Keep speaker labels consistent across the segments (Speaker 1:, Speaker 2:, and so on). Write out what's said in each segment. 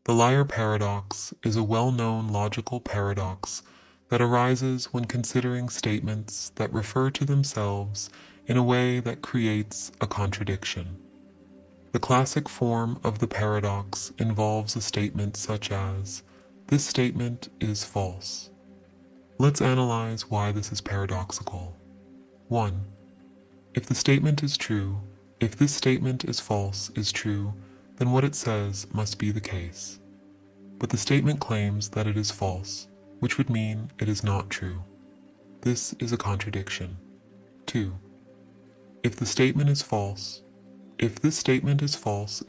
Speaker 1: The liar paradox is a well-known logical paradox that arises when considering statements that refer to themselves in a way that creates a contradiction. The classic form of the paradox involves a statement such as, "This statement is false." Let's analyze why this is paradoxical. 1. If the statement is true, if this statement is false is true, then what it says must be the case. But the statement claims that it is false, which would mean it is not true. This is a contradiction. 2. If the statement is false, if this statement is false,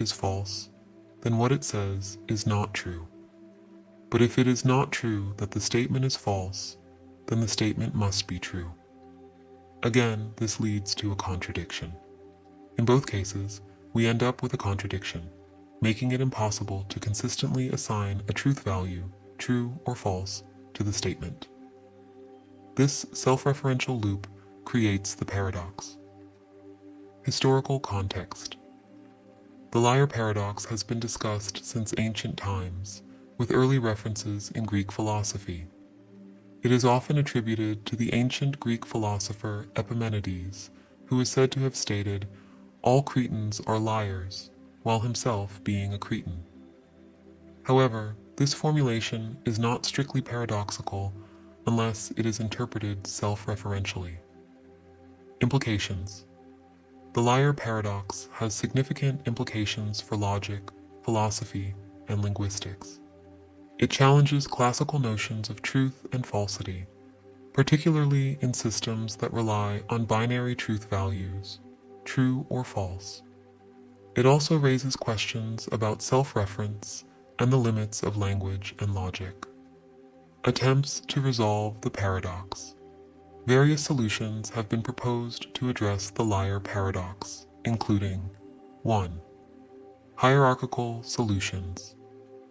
Speaker 1: then what it says is not true. But if it is not true that the statement is false, then the statement must be true. Again, this leads to a contradiction. In both cases, we end up with a contradiction, making it impossible to consistently assign a truth value, true or false, to the statement. This self-referential loop creates the paradox. Historical context. The liar paradox has been discussed since ancient times, with early references in Greek philosophy. It is often attributed to the ancient Greek philosopher Epimenides, who is said to have stated, "All Cretans are liars," while himself being a Cretan. However, this formulation is not strictly paradoxical unless it is interpreted self-referentially. Implications. The liar paradox has significant implications for logic, philosophy, and linguistics. It challenges classical notions of truth and falsity, particularly in systems that rely on binary truth values, true or false. It also raises questions about self-reference and the limits of language and logic. Attempts to resolve the paradox. Various solutions have been proposed to address the liar paradox, including 1. Hierarchical solutions.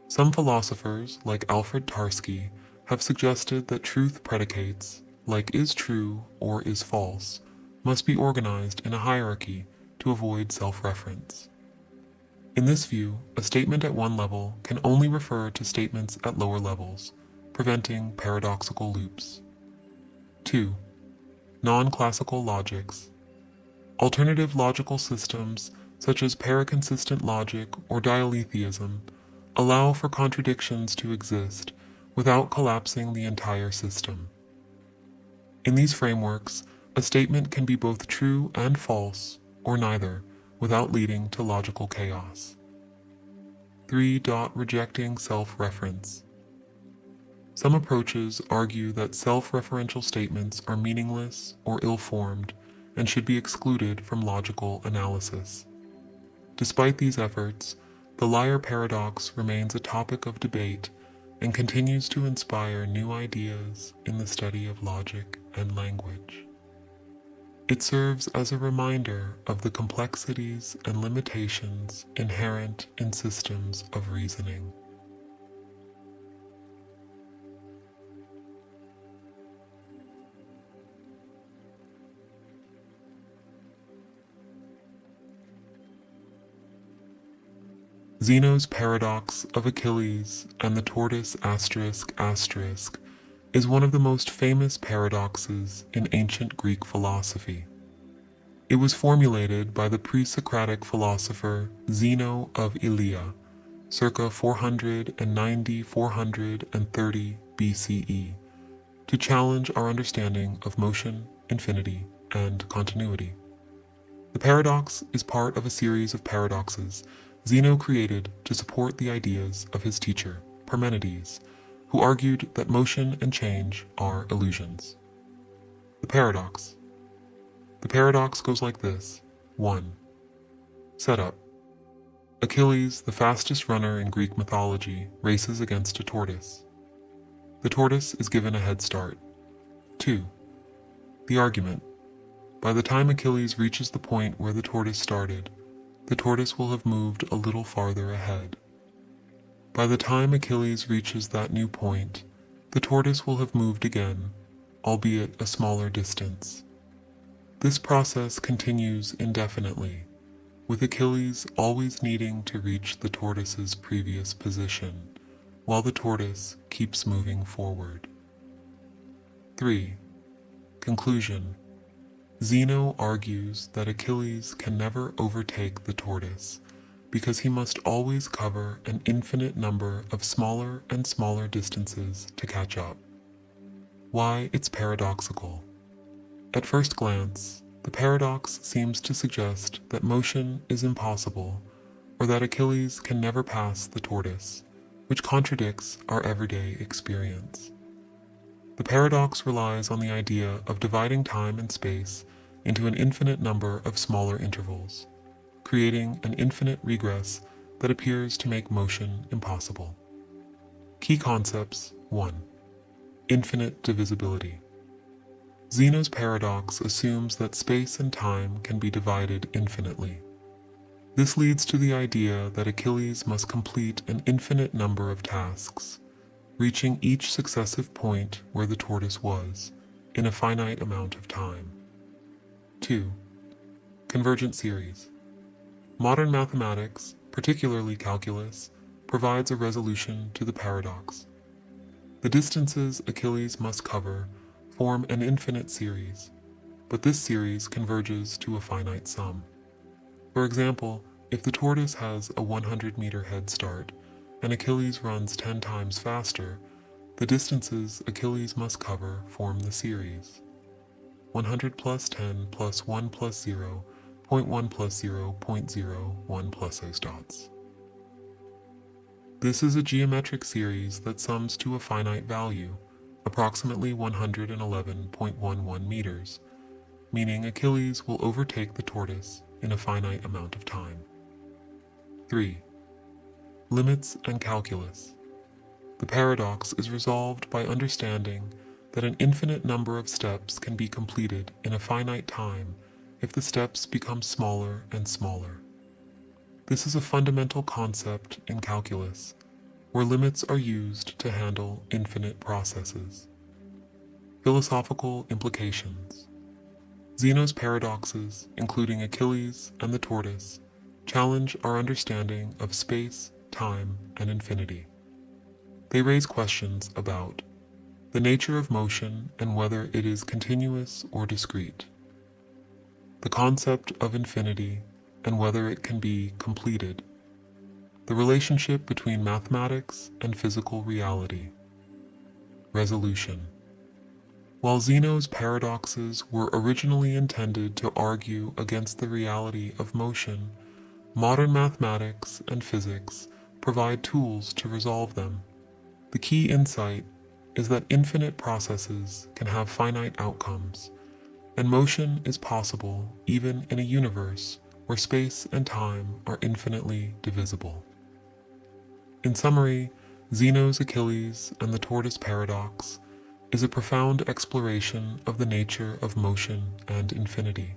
Speaker 1: Some philosophers, like Alfred Tarski, have suggested that truth predicates, like is true or is false, must be organized in a hierarchy to avoid self-reference. In this view, a statement at one level can only refer to statements at lower levels, preventing paradoxical loops. 2. Non-classical logics. Alternative logical systems, such as paraconsistent logic or dialetheism, allow for contradictions to exist without collapsing the entire system. In these frameworks, a statement can be both true and false, or neither, without leading to logical chaos. 3. Rejecting self-reference. Some approaches argue that self-referential statements are meaningless or ill-formed and should be excluded from logical analysis. Despite these efforts, the liar paradox remains a topic of debate and continues to inspire new ideas in the study of logic and language. It serves as a reminder of the complexities and limitations inherent in systems of reasoning. Zeno's paradox of Achilles and the tortoise *** is one of the most famous paradoxes in ancient Greek philosophy. It was formulated by the pre-Socratic philosopher Zeno of Elea, circa 490–430 BCE, to challenge our understanding of motion, infinity, and continuity. The paradox is part of a series of paradoxes Zeno created to support the ideas of his teacher, Parmenides, who argued that motion and change are illusions. The paradox. The paradox goes like this. 1. Setup. Achilles, the fastest runner in Greek mythology, races against a tortoise. The tortoise is given a head start. 2. The argument. By the time Achilles reaches the point where the tortoise started, the tortoise will have moved a little farther ahead. By the time Achilles reaches that new point, the tortoise will have moved again, albeit a smaller distance. This process continues indefinitely, with Achilles always needing to reach the tortoise's previous position, while the tortoise keeps moving forward. 3. Conclusion. Zeno argues that Achilles can never overtake the tortoise because he must always cover an infinite number of smaller and smaller distances to catch up. Why it's paradoxical. At first glance, the paradox seems to suggest that motion is impossible, or that Achilles can never pass the tortoise, which contradicts our everyday experience. The paradox relies on the idea of dividing time and space into an infinite number of smaller intervals, creating an infinite regress that appears to make motion impossible. Key concepts. 1. Infinite divisibility. Zeno's paradox assumes that space and time can be divided infinitely. This leads to the idea that Achilles must complete an infinite number of tasks, reaching each successive point where the tortoise was, in a finite amount of time. 2. Convergent series. Modern mathematics, particularly calculus, provides a resolution to the paradox. The distances Achilles must cover form an infinite series, but this series converges to a finite sum. For example, if the tortoise has a 100-meter head start and Achilles runs 10 times faster, the distances Achilles must cover form the series. 100 plus 10 plus 1 plus 0, 0.1 plus 0, 0.0, 1 plus those dots. This is a geometric series that sums to a finite value, approximately 111.11 meters, meaning Achilles will overtake the tortoise in a finite amount of time. 3. Limits and calculus. The paradox is resolved by understanding that an infinite number of steps can be completed in a finite time if the steps become smaller and smaller. This is a fundamental concept in calculus, where limits are used to handle infinite processes. Philosophical implications. Zeno's paradoxes, including Achilles and the tortoise, challenge our understanding of space, time, and infinity. They raise questions about the nature of motion and whether it is continuous or discrete, the concept of infinity and whether it can be completed, the relationship between mathematics and physical reality. Resolution. While Zeno's paradoxes were originally intended to argue against the reality of motion, modern mathematics and physics provide tools to resolve them. The key insight is that infinite processes can have finite outcomes, and motion is possible even in a universe where space and time are infinitely divisible. In summary, Zeno's Achilles and the tortoise paradox is a profound exploration of the nature of motion and infinity.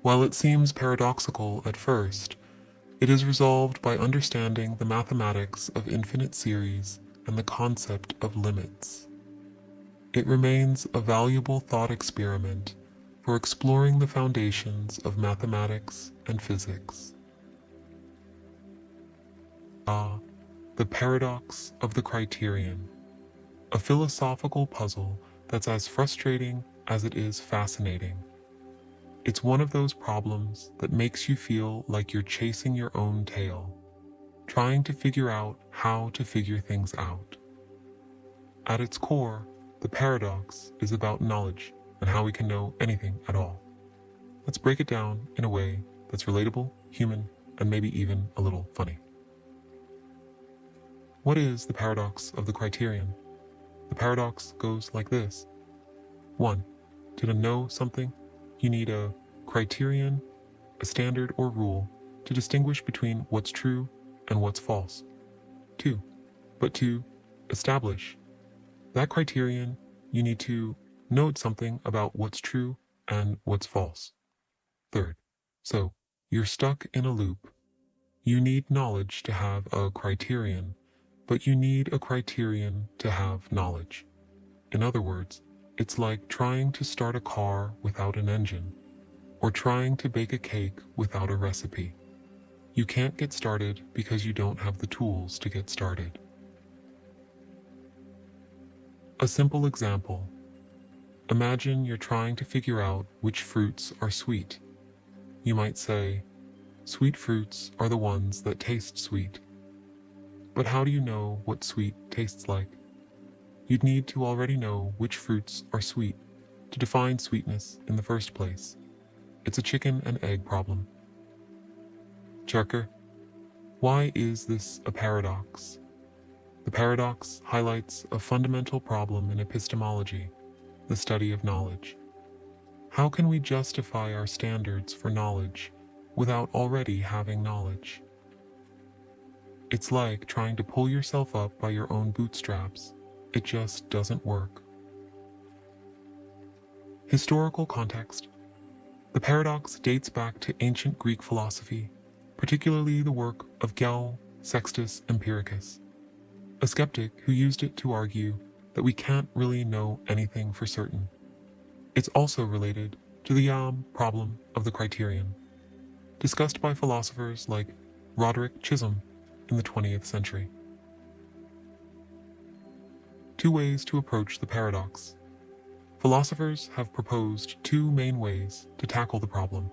Speaker 1: While it seems paradoxical at first, it is resolved by understanding the mathematics of infinite series and the concept of limits. It remains a valuable thought experiment for exploring the foundations of mathematics and physics. The paradox of the criterion. A philosophical puzzle that's as frustrating as it is fascinating. It's one of those problems that makes you feel like you're chasing your own tail, trying to figure out how to figure things out. At its core, the paradox is about knowledge and how we can know anything at all. Let's break it down in a way that's relatable, human, and maybe even a little funny. What is the paradox of the criterion? The paradox goes like this. 1. To know something, you need a criterion, a standard or rule to distinguish between what's true and what's false. 2. But to establish that criterion, you need to know something about what's true and what's false. 3rd. So, you're stuck in a loop. You need knowledge to have a criterion, but you need a criterion to have knowledge. In other words, it's like trying to start a car without an engine. or trying to bake a cake without a recipe. You can't get started because you don't have the tools to get started. A simple example. Imagine you're trying to figure out which fruits are sweet. You might say, sweet fruits are the ones that taste sweet. But how do you know what sweet tastes like? You'd need to already know which fruits are sweet to define sweetness in the first place. It's a chicken and egg problem. Checker, why is this a paradox? The paradox highlights a fundamental problem in epistemology, the study of knowledge. How can we justify our standards for knowledge without already having knowledge? It's like trying to pull yourself up by your own bootstraps. It just doesn't work. Historical context. The paradox dates back to ancient Greek philosophy, particularly the work of Gell, Sextus Empiricus, a skeptic who used it to argue that we can't really know anything for certain. It's also related to the problem of the criterion, discussed by philosophers like Roderick Chisholm in the 20th century. 2 ways to approach the paradox. Philosophers have proposed 2 main ways to tackle the problem,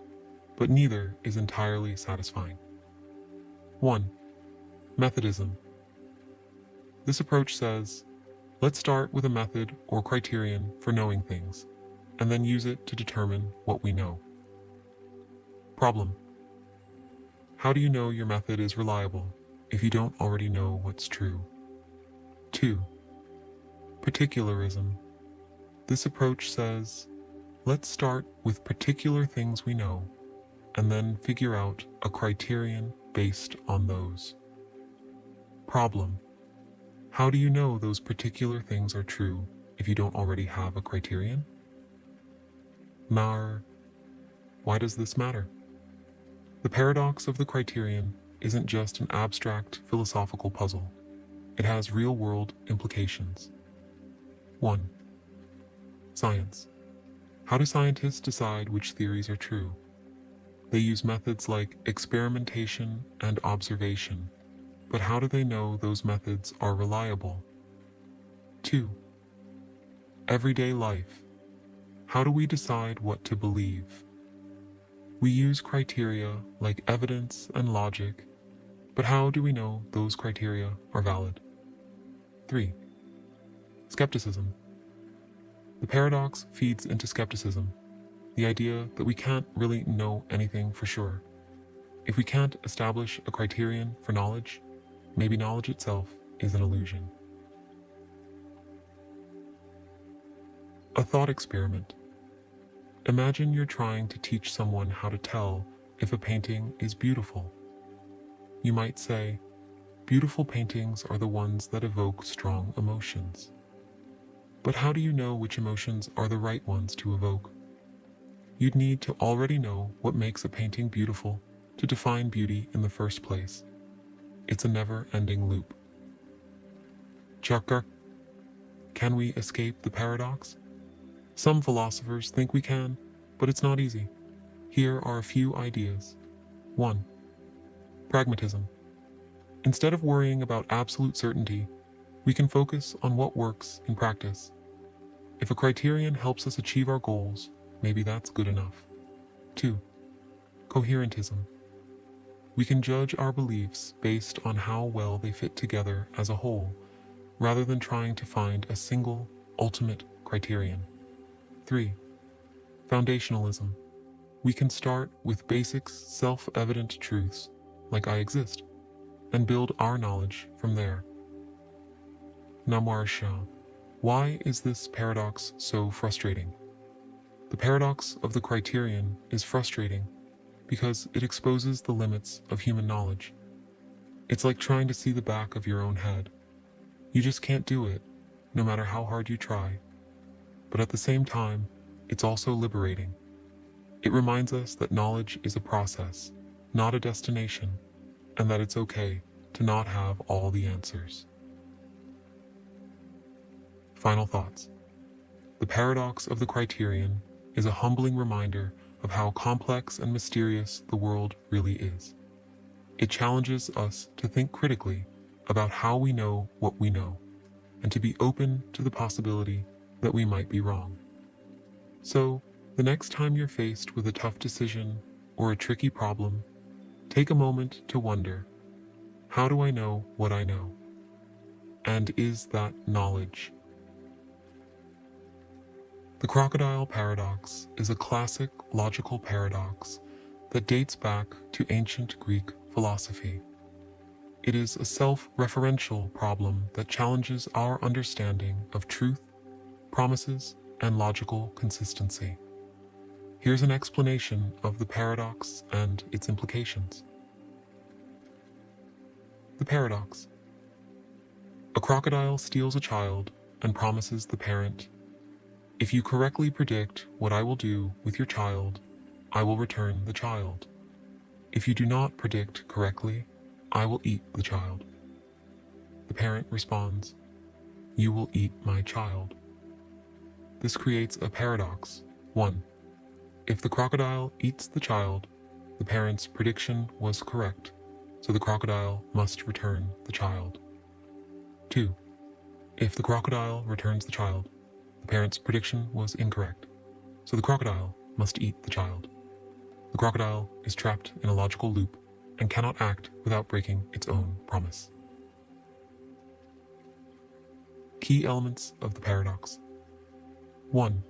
Speaker 1: but neither is entirely satisfying. 1. Methodism. This approach says, let's start with a method or criterion for knowing things, and then use it to determine what we know. Problem. How do you know your method is reliable if you don't already know what's true? 2. Particularism. This approach says, let's start with particular things we know, and then figure out a criterion based on those. Problem. How do you know those particular things are true if you don't already have a criterion? Why does this matter? The paradox of the criterion isn't just an abstract philosophical puzzle. It has real-world implications. 1. Science. How do scientists decide which theories are true? They use methods like experimentation and observation, but how do they know those methods are reliable? 2. Everyday life. How do we decide what to believe? We use criteria like evidence and logic, but how do we know those criteria are valid? 3. Skepticism. The paradox feeds into skepticism, the idea that we can't really know anything for sure. If we can't establish a criterion for knowledge, maybe knowledge itself is an illusion. A thought experiment. Imagine you're trying to teach someone how to tell if a painting is beautiful. You might say, beautiful paintings are the ones that evoke strong emotions. But how do you know which emotions are the right ones to evoke? You'd need to already know what makes a painting beautiful to define beauty in the first place. It's a never-ending loop. Chakar, can we escape the paradox? Some philosophers think we can, but it's not easy. Here are a few ideas. 1. Pragmatism. Instead of worrying about absolute certainty, we can focus on what works in practice. If a criterion helps us achieve our goals, maybe that's good enough. 2. Coherentism. We can judge our beliefs based on how well they fit together as a whole, rather than trying to find a single, ultimate criterion. 3. Foundationalism. We can start with basic, self-evident truths, like I exist, and build our knowledge from there. Namarsha. Why is this paradox so frustrating? The paradox of the criterion is frustrating because it exposes the limits of human knowledge. It's like trying to see the back of your own head. You just can't do it, no matter how hard you try. But at the same time, it's also liberating. It reminds us that knowledge is a process, not a destination, and that it's okay to not have all the answers. Final thoughts. The paradox of the criterion is a humbling reminder of how complex and mysterious the world really is. It challenges us to think critically about how we know what we know, and to be open to the possibility that we might be wrong. So, the next time you're faced with a tough decision or a tricky problem, take a moment to wonder, how do I know what I know? And is that knowledge? The crocodile paradox is a classic logical paradox that dates back to ancient Greek philosophy. It is a self-referential problem that challenges our understanding of truth, promises, and logical consistency. Here's an explanation of the paradox and its implications. The paradox. A crocodile steals a child and promises the parent, "If you correctly predict what I will do with your child, I will return the child. If you do not predict correctly, I will eat the child." The parent responds, "You will eat my child." This creates a paradox. 1. If the crocodile eats the child, the parent's prediction was correct, so the crocodile must return the child. 2. If the crocodile returns the child, the parent's prediction was incorrect, so the crocodile must eat the child. The crocodile is trapped in a logical loop and cannot act without breaking its own promise. Key elements of the paradox. 1.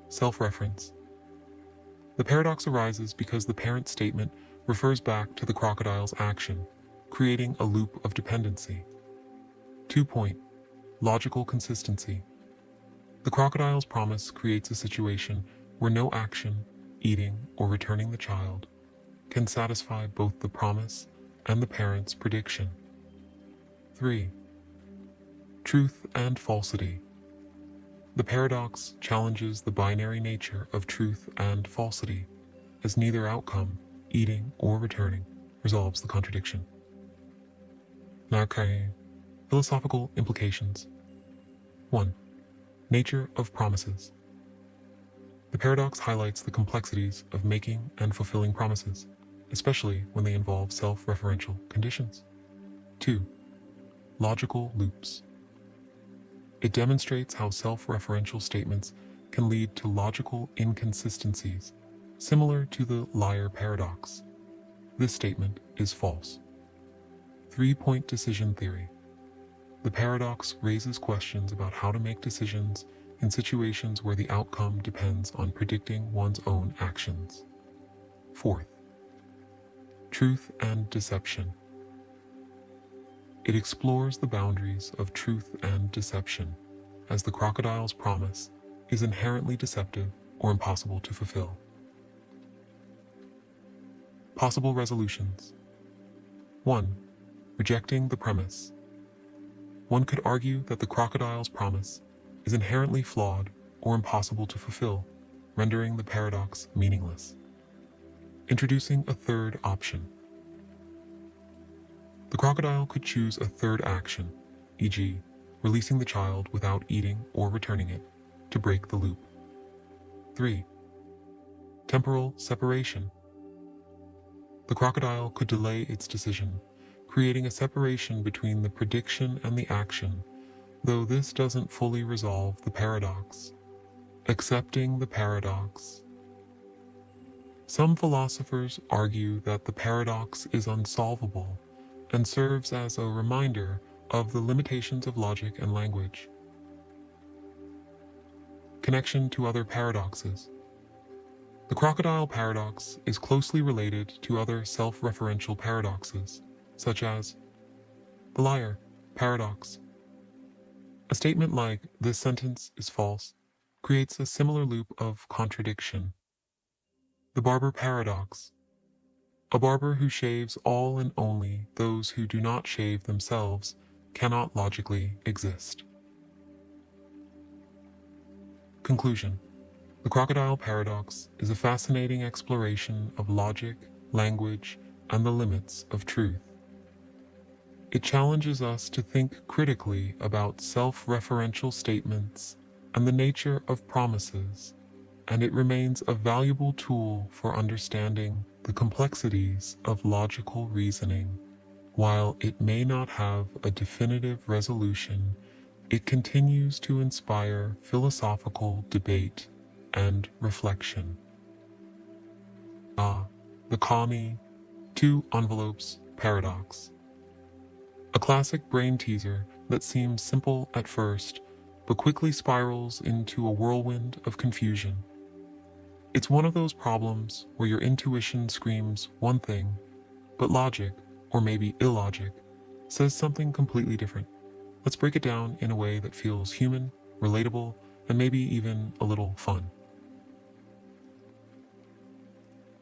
Speaker 1: Self-reference. The paradox arises because the parent statement refers back to the crocodile's action, creating a loop of dependency. 2. Logical consistency. The crocodile's promise creates a situation where no action, eating or returning the child, can satisfy both the promise and the parent's prediction. 3. Truth and falsity. The paradox challenges the binary nature of truth and falsity, as neither outcome, eating or returning, resolves the contradiction. Philosophical implications. 1. Nature of promises. The paradox highlights the complexities of making and fulfilling promises, especially when they involve self-referential conditions. 2. Logical loops. It demonstrates how self-referential statements can lead to logical inconsistencies, similar to the liar paradox. This statement is false. 3-point decision theory. The paradox raises questions about how to make decisions in situations where the outcome depends on predicting one's own actions. 4th, truth and deception. It explores the boundaries of truth and deception, as the crocodile's promise is inherently deceptive or impossible to fulfill. Possible resolutions. 1. Rejecting the premise. One could argue that the crocodile's promise is inherently flawed or impossible to fulfill, rendering the paradox meaningless. Introducing a third option. The crocodile could choose a third action, e.g., releasing the child without eating or returning it, to break the loop. 3. Temporal separation. The crocodile could delay its decision, creating a separation between the prediction and the action, though this doesn't fully resolve the paradox. Accepting the paradox. Some philosophers argue that the paradox is unsolvable and serves as a reminder of the limitations of logic and language. Connection to other paradoxes. The crocodile paradox is closely related to other self-referential paradoxes, such as the liar paradox. A statement like, "This sentence is false," creates a similar loop of contradiction. The barber paradox. A barber who shaves all and only those who do not shave themselves cannot logically exist. Conclusion. The crocodile paradox is a fascinating exploration of logic, language, and the limits of truth. It challenges us to think critically about self-referential statements and the nature of promises, and it remains a valuable tool for understanding the complexities of logical reasoning. While it may not have a definitive resolution, it continues to inspire philosophical debate and reflection. The Kani two envelopes paradox. A classic brain teaser that seems simple at first, but quickly spirals into a whirlwind of confusion. It's one of those problems where your intuition screams one thing, but logic, or maybe illogic, says something completely different. Let's break it down in a way that feels human, relatable, and maybe even a little fun.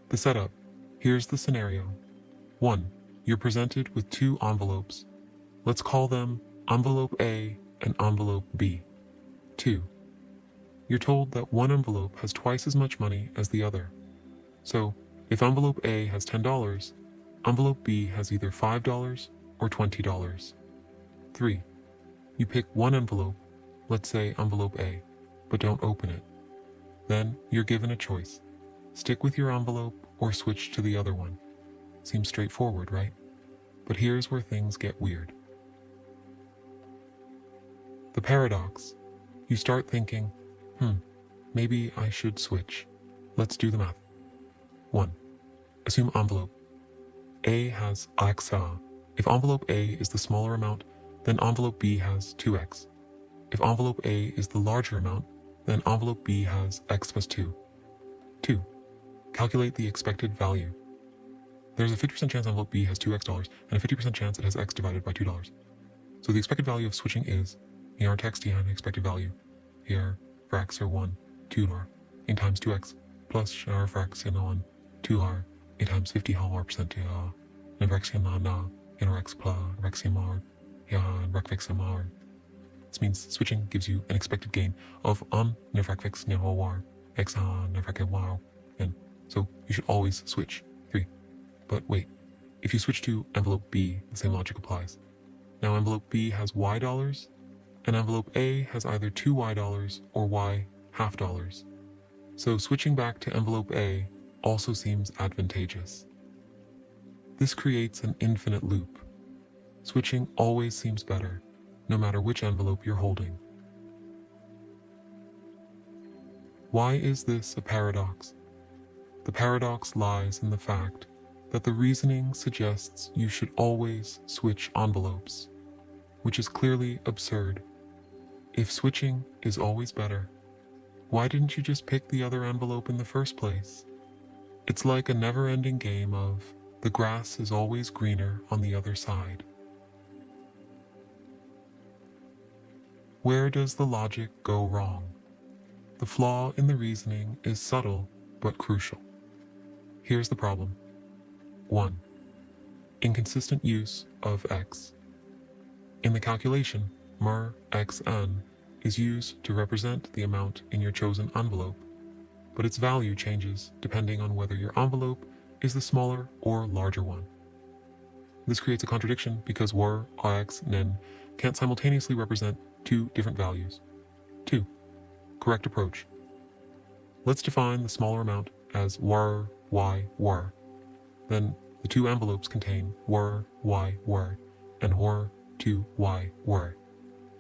Speaker 1: The setup. Here's the scenario. 1. You're presented with two envelopes. Let's call them envelope A and envelope B. 2. You're told that one envelope has twice as much money as the other. So, if envelope A has $10, envelope B has either $5 or $20. 3. You pick one envelope, let's say envelope A, but don't open it. Then you're given a choice. Stick with your envelope or switch to the other one. Seems straightforward, right? But here's where things get weird. The paradox. You start thinking, maybe I should switch. Let's do the math. 1. Assume envelope A has X. If envelope A is the smaller amount, then envelope B has 2x. If envelope A is the larger amount, then envelope B has x plus 2. 2. Calculate the expected value. There's a 50% chance envelope B has $2x and a 50% chance it has x divided by $2. So the expected value of switching is, here text here expected value, here for x are 1, 2 in times 2x, plus for x in on 2 r in times 50 % in x in x plus x in mar, and x in mar. This means switching gives you an expected gain of x war, x wow, and so you should always switch. 3. But wait, if you switch to envelope B, the same logic applies. Now envelope B has y dollars, and envelope A has either 2y dollars or y half dollars. So switching back to envelope A also seems advantageous. This creates an infinite loop. Switching always seems better, no matter which envelope you're holding. Why is this a paradox? The paradox lies in the fact that the reasoning suggests you should always switch envelopes, which is clearly absurd. If switching is always better, why didn't you just pick the other envelope in the first place? It's like a never-ending game of the grass is always greener on the other side. Where does the logic go wrong? The flaw in the reasoning is subtle but crucial. Here's the problem. 1. Inconsistent use of x. In the calculation, mer xn is used to represent the amount in your chosen envelope, but its value changes depending on whether your envelope is the smaller or larger one. This creates a contradiction because war, x, nen can't simultaneously represent two different values. 2. Correct approach. Let's define the smaller amount as war, y, war. Then the two envelopes contain war, y, war, and war, 2, y, war.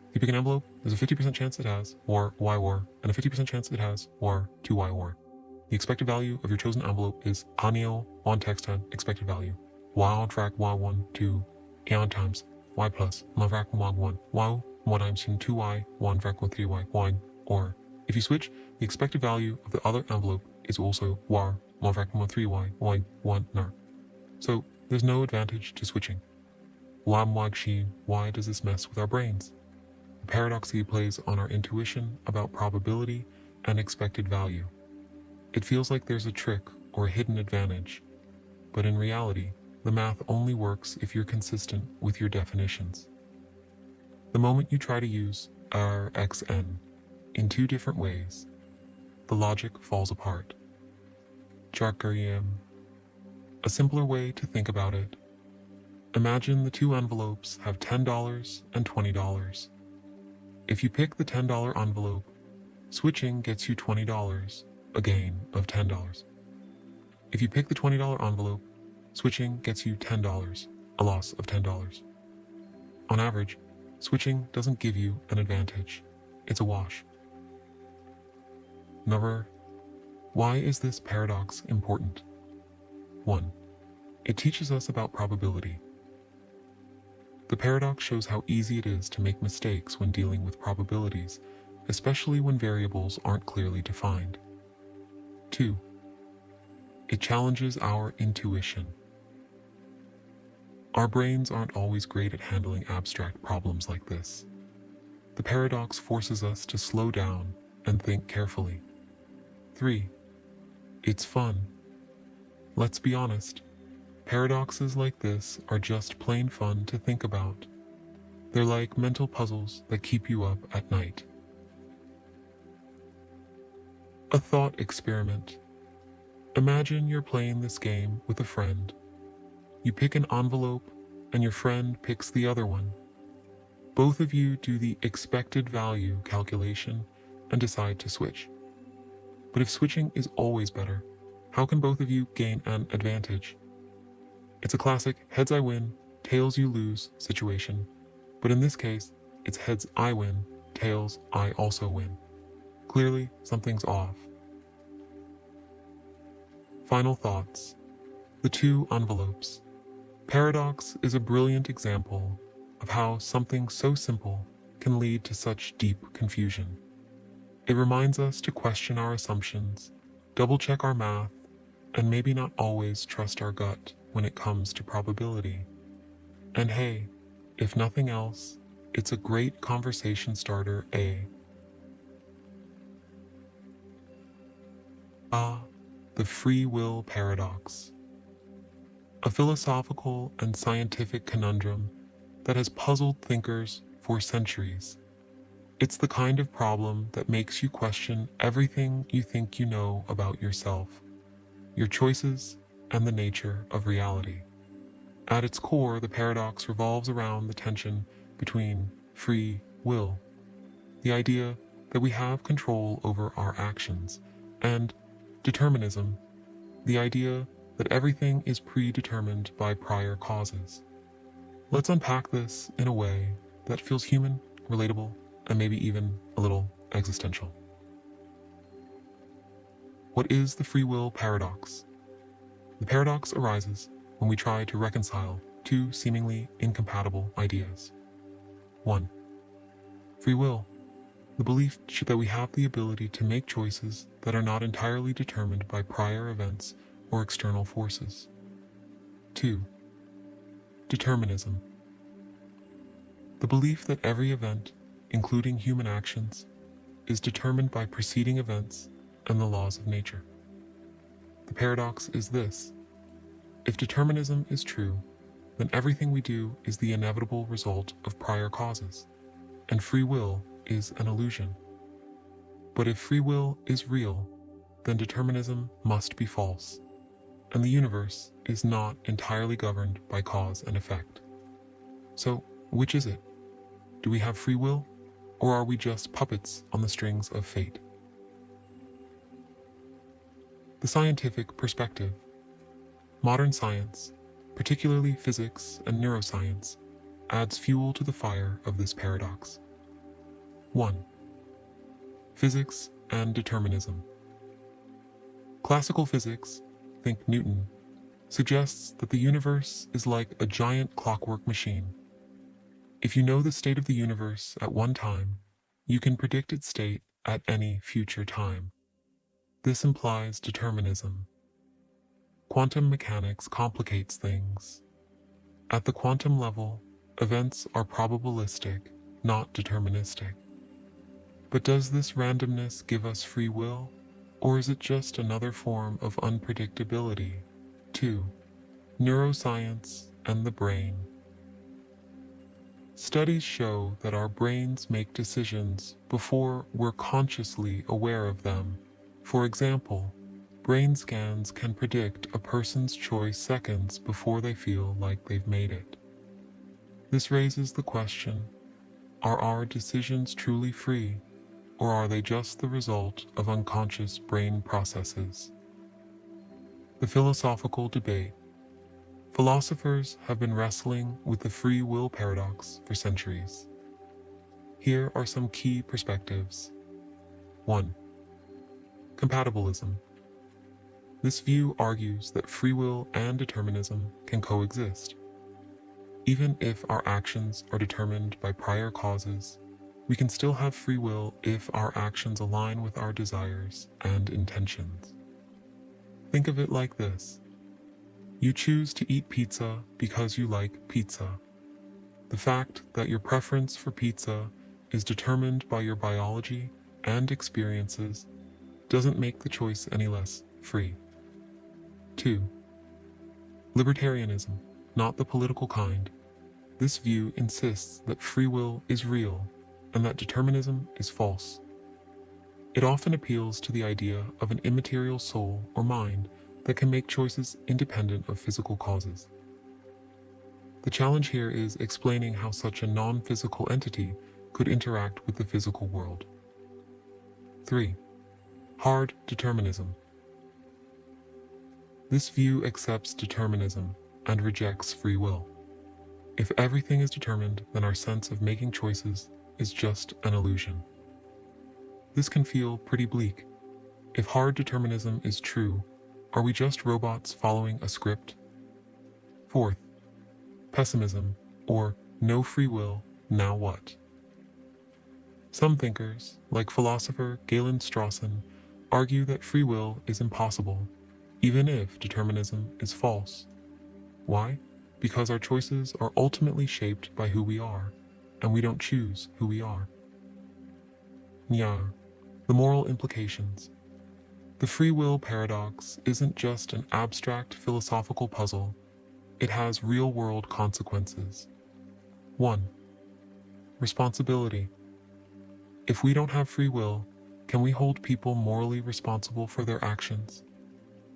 Speaker 1: If you pick an envelope, there's a 50% chance it has war, y, war, and a 50% chance it has war, 2, y, war. The expected value of your chosen envelope is anio on text 10 expected value. Y on track y1, 2, on times y plus, mavrac y1, y times 2y, 1 frac 1, 3y, 1, or if you switch, the expected value of the other envelope is also war, 1 frac 1, 3y, y, 1, nar. So there's no advantage to switching. Why does this mess with our brains? The paradoxy plays on our intuition about probability and expected value. It feels like there's a trick or a hidden advantage, but in reality, the math only works if you're consistent with your definitions. The moment you try to use Rxn in two different ways, the logic falls apart. A simpler way to think about it. Imagine the two envelopes have $10 and $20. If you pick the $10 envelope, switching gets you $20, a gain of $10. If you pick the $20 envelope, switching gets you $10, a loss of $10. On average, switching doesn't give you an advantage. It's a wash. Number, why is this paradox important? 1. It teaches us about probability. The paradox shows how easy it is to make mistakes when dealing with probabilities, especially when variables aren't clearly defined. 2. It challenges our intuition. Our brains aren't always great at handling abstract problems like this. The paradox forces us to slow down and think carefully. 3. It's fun. Let's be honest, paradoxes like this are just plain fun to think about. They're like mental puzzles that keep you up at night. A thought experiment. Imagine you're playing this game with a friend. You pick an envelope and your friend picks the other one. Both of you do the expected value calculation and decide to switch. But if switching is always better, how can both of you gain an advantage? It's a classic heads I win, tails you lose situation, but in this case, it's heads I win, tails I also win. Clearly, something's off. Final thoughts. The two envelopes. Paradox is a brilliant example of how something so simple can lead to such deep confusion. It reminds us to question our assumptions, double-check our math, and maybe not always trust our gut when it comes to probability. And hey, if nothing else, it's a great conversation starter. The free will paradox. A philosophical and scientific conundrum that has puzzled thinkers for centuries. It's the kind of problem that makes you question everything you think you know about yourself, your choices, and the nature of reality. At its core, the paradox revolves around the tension between free will, the idea that we have control over our actions, and determinism, the idea that everything is predetermined by prior causes. Let's unpack this in a way that feels human, relatable, and maybe even a little existential. What is the free will paradox? The paradox arises when we try to reconcile two seemingly incompatible ideas. 1. Free will, the belief that we have the ability to make choices that are not entirely determined by prior events or external forces. 2. Determinism, the belief that every event, including human actions, is determined by preceding events and the laws of nature. The paradox is this: if determinism is true, then everything we do is the inevitable result of prior causes, and free will is an illusion. But if free will is real, then determinism must be false, and the universe is not entirely governed by cause and effect. So, which is it? Do we have free will, or are we just puppets on the strings of fate? The scientific perspective. Modern science, particularly physics and neuroscience, adds fuel to the fire of this paradox. 1. Physics and determinism. Classical physics, think Newton, suggests that the universe is like a giant clockwork machine. If you know the state of the universe at one time, you can predict its state at any future time. This implies determinism. Quantum mechanics complicates things. At the quantum level, events are probabilistic, not deterministic. But does this randomness give us free will, or is it just another form of unpredictability? 2. Neuroscience and the brain. Studies show that our brains make decisions before we're consciously aware of them. For example, brain scans can predict a person's choice seconds before they feel like they've made it. This raises the question, are our decisions truly free, or are they just the result of unconscious brain processes? The philosophical debate. Philosophers have been wrestling with the free will paradox for centuries. Here are some key perspectives. 1. Compatibilism. This view argues that free will and determinism can coexist. Even if our actions are determined by prior causes, we can still have free will if our actions align with our desires and intentions. Think of it like this. You choose to eat pizza because you like pizza. The fact that your preference for pizza is determined by your biology and experiences doesn't make the choice any less free. 2. Libertarianism, not the political kind. This view insists that free will is real and that determinism is false. It often appeals to the idea of an immaterial soul or mind that can make choices independent of physical causes. The challenge here is explaining how such a non-physical entity could interact with the physical world. 3. Hard determinism. This view accepts determinism and rejects free will. If everything is determined, then our sense of making choices is just an illusion. This can feel pretty bleak. If hard determinism is true, are we just robots following a script? 4th, pessimism, or no free will, now what? Some thinkers, like philosopher Galen Strawson, argue that free will is impossible, even if determinism is false. Why? Because our choices are ultimately shaped by who we are, and we don't choose who we are. Nyar, the moral implications. The free will paradox isn't just an abstract philosophical puzzle, it has real-world consequences. 1. Responsibility. If we don't have free will, can we hold people morally responsible for their actions?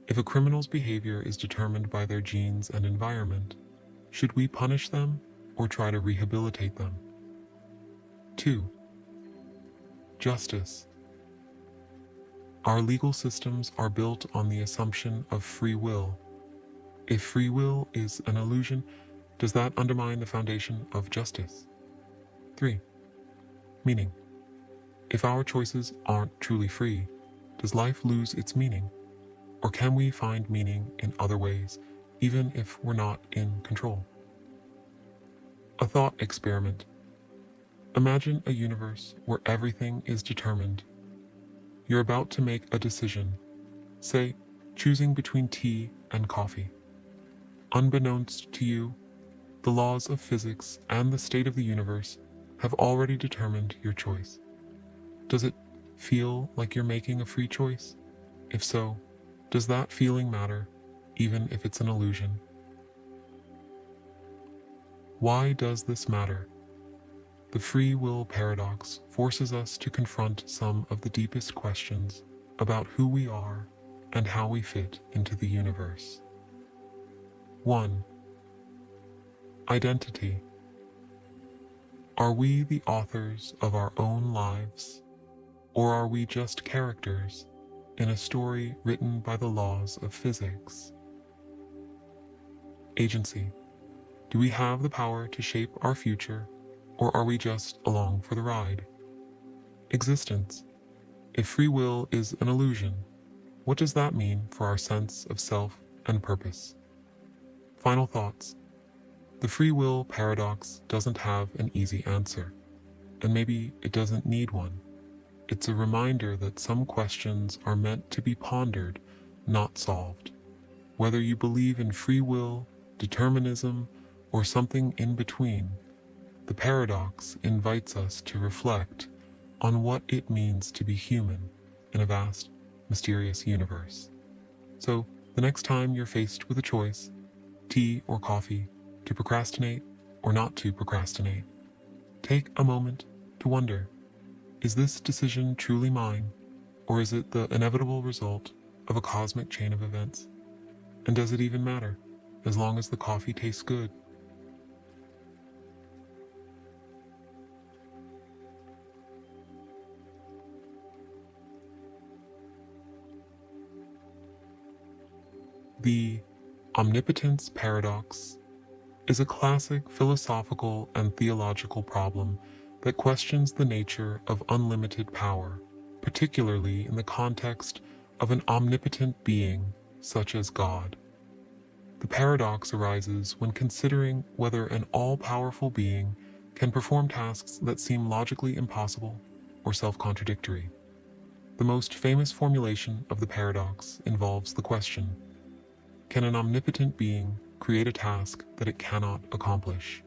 Speaker 1: If a criminal's behavior is determined by their genes and environment, should we punish them or try to rehabilitate them? 2. Justice. Our legal systems are built on the assumption of free will. If free will is an illusion, does that undermine the foundation of justice? 3. Meaning. If our choices aren't truly free, does life lose its meaning? Or can we find meaning in other ways, even if we're not in control? A thought experiment. Imagine a universe where everything is determined. You're about to make a decision, say, choosing between tea and coffee. Unbeknownst to you, the laws of physics and the state of the universe have already determined your choice. Does it feel like you're making a free choice? If so, does that feeling matter, even if it's an illusion? Why does this matter? The free will paradox forces us to confront some of the deepest questions about who we are and how we fit into the universe. 1. Identity. Are we the authors of our own lives, or are we just characters in a story written by the laws of physics? Agency. Do we have the power to shape our future, or are we just along for the ride? Existence. If free will is an illusion, what does that mean for our sense of self and purpose? Final thoughts. The free will paradox doesn't have an easy answer, and maybe it doesn't need one. It's a reminder that some questions are meant to be pondered, not solved. Whether you believe in free will, determinism, or something in between, the paradox invites us to reflect on what it means to be human in a vast, mysterious universe. So, the next time you're faced with a choice, tea or coffee, to procrastinate or not to procrastinate, take a moment to wonder, is this decision truly mine, or is it the inevitable result of a cosmic chain of events? And does it even matter, as long as the coffee tastes good? The omnipotence paradox is a classic philosophical and theological problem that questions the nature of unlimited power, particularly in the context of an omnipotent being such as God. The paradox arises when considering whether an all-powerful being can perform tasks that seem logically impossible or self-contradictory. The most famous formulation of the paradox involves the question: can an omnipotent being create a task that it cannot accomplish?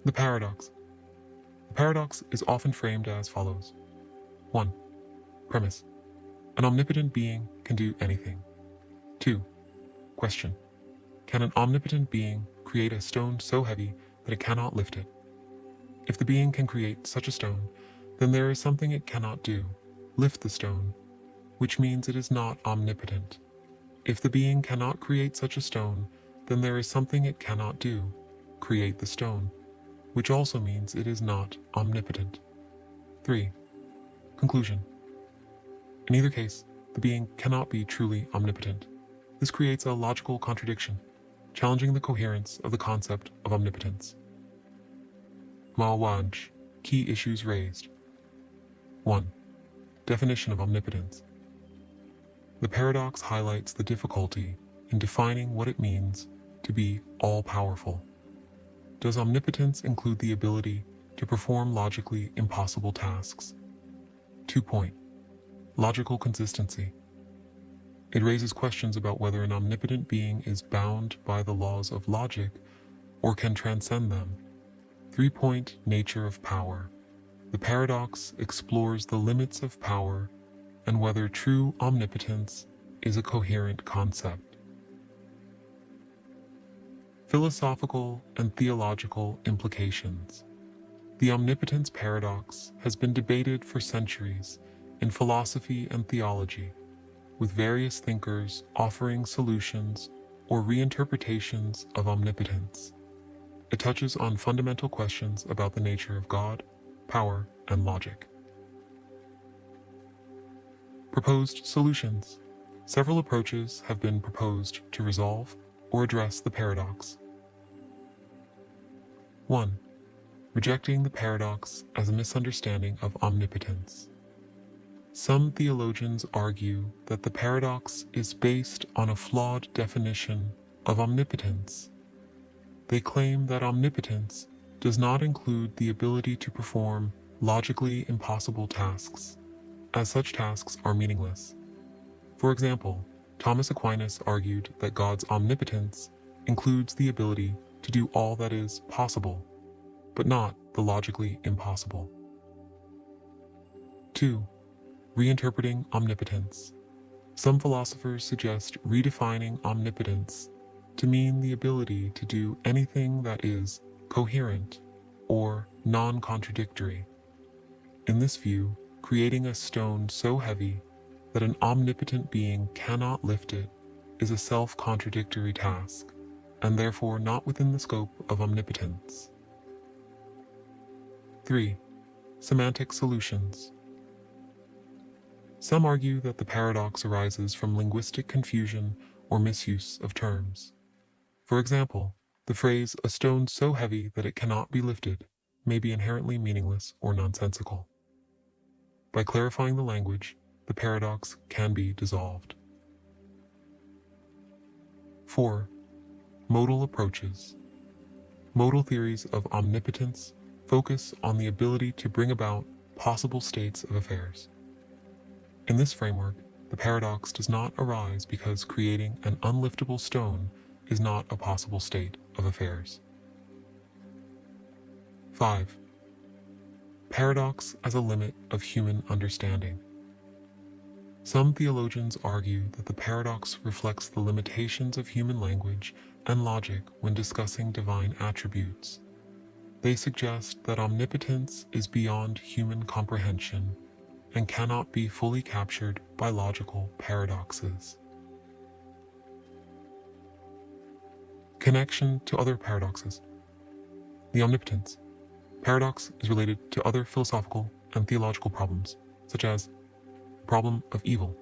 Speaker 1: The paradox. The paradox is often framed as follows. 1. Premise: an omnipotent being can do anything. 2. Question: can an omnipotent being create a stone so heavy that it cannot lift it? If the being can create such a stone, then there is something it cannot do: lift the stone, which means it is not omnipotent. If the being cannot create such a stone, then there is something it cannot do: create the stone, which also means it is not omnipotent. 3. Conclusion: in either case, the being cannot be truly omnipotent. This creates a logical contradiction, challenging the coherence of the concept of omnipotence. Mawaj, key issues raised. 1. Definition of omnipotence. The paradox highlights the difficulty in defining what it means to be all-powerful. Does omnipotence include the ability to perform logically impossible tasks? 2. Logical consistency. It raises questions about whether an omnipotent being is bound by the laws of logic or can transcend them. 3. Nature of power. The paradox explores the limits of power and whether true omnipotence is a coherent concept. Philosophical and theological implications. The omnipotence paradox has been debated for centuries in philosophy and theology, with various thinkers offering solutions or reinterpretations of omnipotence. It touches on fundamental questions about the nature of God, power, and logic. Proposed solutions. Several approaches have been proposed to resolve or address the paradox. 1. Rejecting the paradox as a misunderstanding of omnipotence. Some theologians argue that the paradox is based on a flawed definition of omnipotence. They claim that omnipotence does not include the ability to perform logically impossible tasks, as such tasks are meaningless. For example, Thomas Aquinas argued that God's omnipotence includes the ability to do all that is possible, but not the logically impossible. 2. Reinterpreting omnipotence. Some philosophers suggest redefining omnipotence to mean the ability to do anything that is coherent or non-contradictory. In this view, creating a stone so heavy that an omnipotent being cannot lift it is a self-contradictory task, and therefore not within the scope of omnipotence. 3. Semantic solutions. Some argue that the paradox arises from linguistic confusion or misuse of terms. For example, the phrase "a stone so heavy that it cannot be lifted" may be inherently meaningless or nonsensical. By clarifying the language, the paradox can be dissolved. 4. Modal approaches. Modal theories of omnipotence focus on the ability to bring about possible states of affairs. In this framework, the paradox does not arise because creating an unliftable stone is not a possible state of affairs. 5. Paradox as a limit of human understanding. Some theologians argue that the paradox reflects the limitations of human language and logic when discussing divine attributes. They suggest that omnipotence is beyond human comprehension and cannot be fully captured by logical paradoxes. Connection to other paradoxes. The omnipotence paradox is related to other philosophical and theological problems, such as the problem of evil.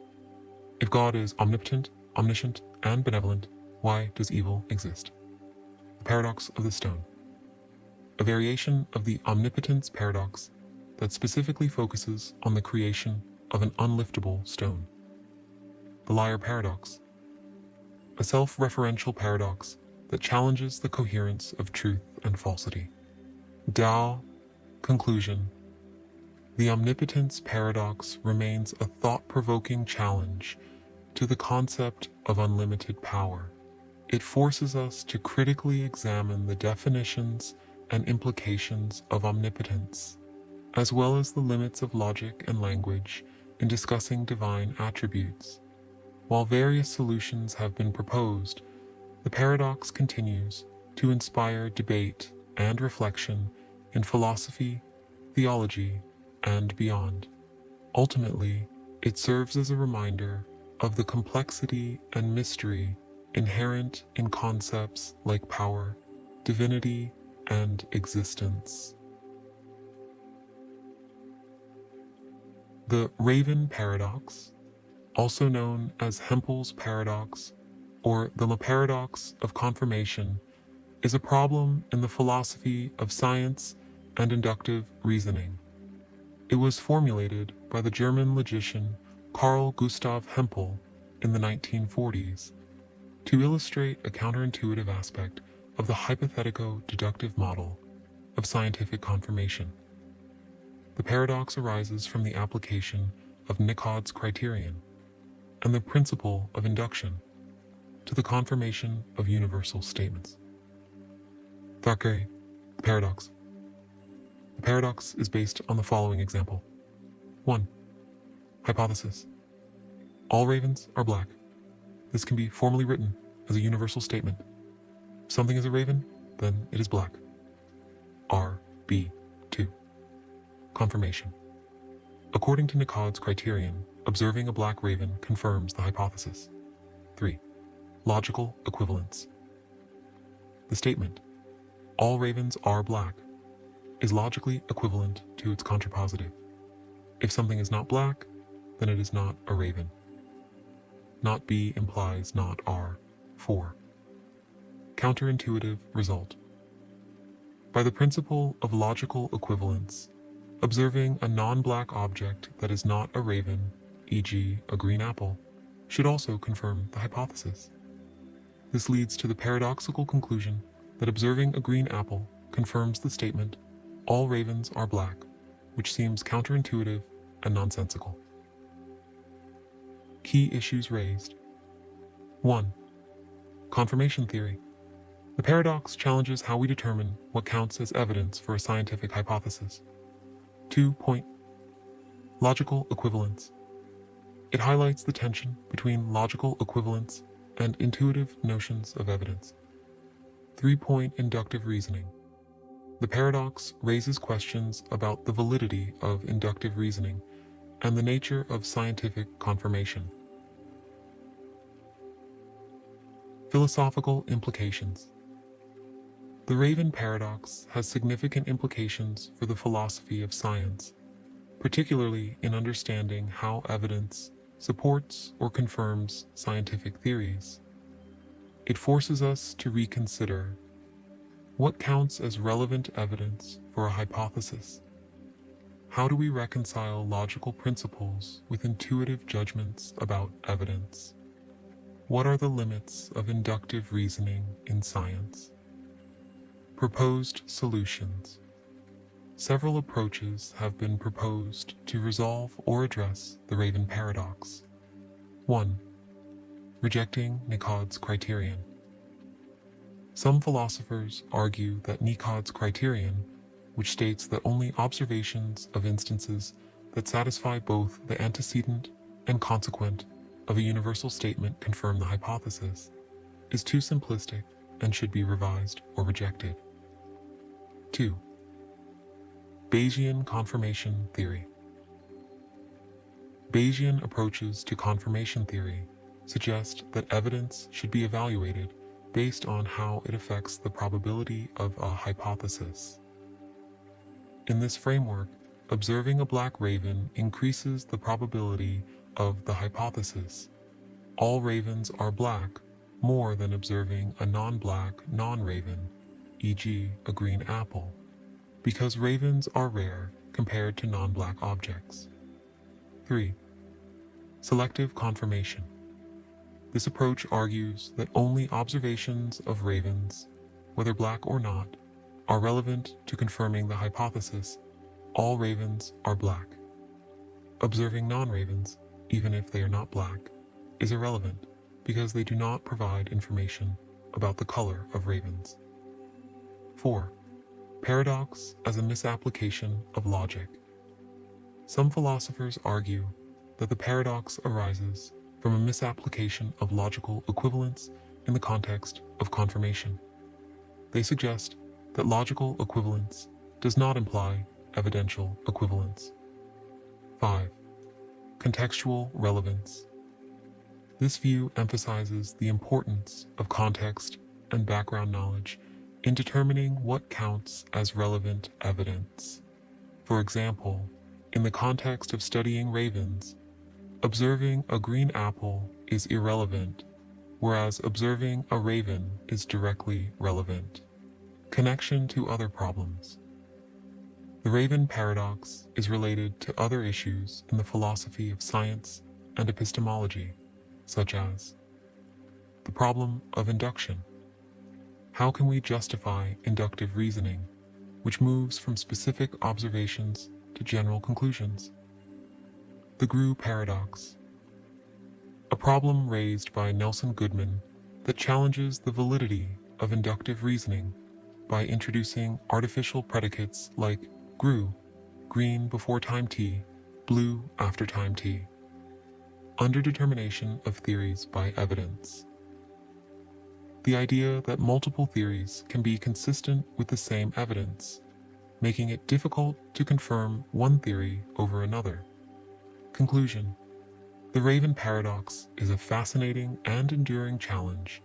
Speaker 1: If God is omnipotent, omniscient, and benevolent, why does evil exist? The paradox of the stone. A variation of the omnipotence paradox that specifically focuses on the creation of an unliftable stone. The liar paradox. A self-referential paradox that challenges the coherence of truth and falsity. Tao. Conclusion. The omnipotence paradox remains a thought-provoking challenge to the concept of unlimited power. It forces us to critically examine the definitions and implications of omnipotence, as well as the limits of logic and language in discussing divine attributes. While various solutions have been proposed, the paradox continues to inspire debate and reflection in philosophy, theology, and beyond. Ultimately, it serves as a reminder of the complexity and mystery inherent in concepts like power, divinity, and existence. The Raven paradox, also known as Hempel's paradox or the paradox of confirmation, is a problem in the philosophy of science and inductive reasoning. It was formulated by the German logician Carl Gustav Hempel in the 1940s to illustrate a counterintuitive aspect of the hypothetico-deductive model of scientific confirmation. The paradox arises from the application of Nicod's criterion and the principle of induction to the confirmation of universal statements. Thackeray, the paradox. The paradox is based on the following example. 1. Hypothesis. All ravens are black. This can be formally written as a universal statement. If something is a raven, then it is black. R.B. 2. Confirmation. According to Nicod's criterion, observing a black raven confirms the hypothesis. 3. Logical equivalence. The statement, all ravens are black, is logically equivalent to its contrapositive. If something is not black, then it is not a raven. Not B implies not R. 4. Counterintuitive result. By the principle of logical equivalence, observing a non-black object that is not a raven, e.g. a green apple, should also confirm the hypothesis. This leads to the paradoxical conclusion that observing a green apple confirms the statement, all ravens are black, which seems counterintuitive and nonsensical. Key issues raised. 1. Confirmation theory. The paradox challenges how we determine what counts as evidence for a scientific hypothesis. 2. Logical equivalence. It highlights the tension between logical equivalence and intuitive notions of evidence. 3. Inductive reasoning. The paradox raises questions about the validity of inductive reasoning and the nature of scientific confirmation. Philosophical implications. The Raven paradox has significant implications for the philosophy of science, particularly in understanding how evidence supports or confirms scientific theories. It forces us to reconsider what counts as relevant evidence for a hypothesis. How do we reconcile logical principles with intuitive judgments about evidence? What are the limits of inductive reasoning in science? Proposed solutions. Several approaches have been proposed to resolve or address the Raven paradox. 1. Rejecting Nicod's criterion. Some philosophers argue that Nicod's criterion, which states that only observations of instances that satisfy both the antecedent and consequent of a universal statement confirm the hypothesis, is too simplistic and should be revised or rejected. 2. Bayesian confirmation theory. Bayesian approaches to confirmation theory suggest that evidence should be evaluated based on how it affects the probability of a hypothesis. In this framework, observing a black raven increases the probability of the hypothesis, all ravens are black more than observing a non-black non-raven, e.g. a green apple, because ravens are rare compared to non-black objects. 3. Selective confirmation. This approach argues that only observations of ravens, whether black or not, are relevant to confirming the hypothesis all ravens are black. Observing non-ravens, even if they are not black, is irrelevant because they do not provide information about the color of ravens. 4. Paradox as a misapplication of logic. Some philosophers argue that the paradox arises from a misapplication of logical equivalence in the context of confirmation. They suggest that logical equivalence does not imply evidential equivalence. 5. Contextual relevance. This view emphasizes the importance of context and background knowledge in determining what counts as relevant evidence. For example, in the context of studying ravens, observing a green apple is irrelevant, whereas observing a raven is directly relevant. Connection to other problems. The raven paradox is related to other issues in the philosophy of science and epistemology, such as the problem of induction. How can we justify inductive reasoning, which moves from specific observations to general conclusions? The Grue paradox, a problem raised by Nelson Goodman that challenges the validity of inductive reasoning by introducing artificial predicates like Grue, green before time t, blue after time t. Underdetermination of theories by evidence. The idea that multiple theories can be consistent with the same evidence, making it difficult to confirm one theory over another. Conclusion. The Raven paradox is a fascinating and enduring challenge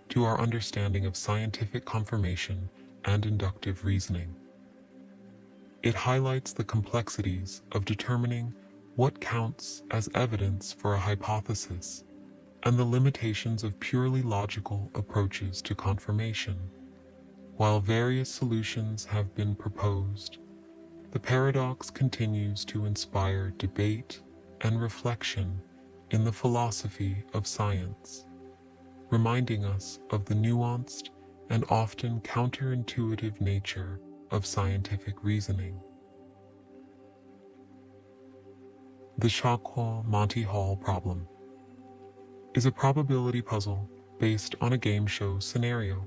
Speaker 1: to our understanding of scientific confirmation and inductive reasoning. It highlights the complexities of determining what counts as evidence for a hypothesis and the limitations of purely logical approaches to confirmation. While various solutions have been proposed, the paradox continues to inspire debate and reflection in the philosophy of science, reminding us of the nuanced and often counterintuitive nature of scientific reasoning. The Shockoe-Monty Hall problem is a probability puzzle based on a game show scenario.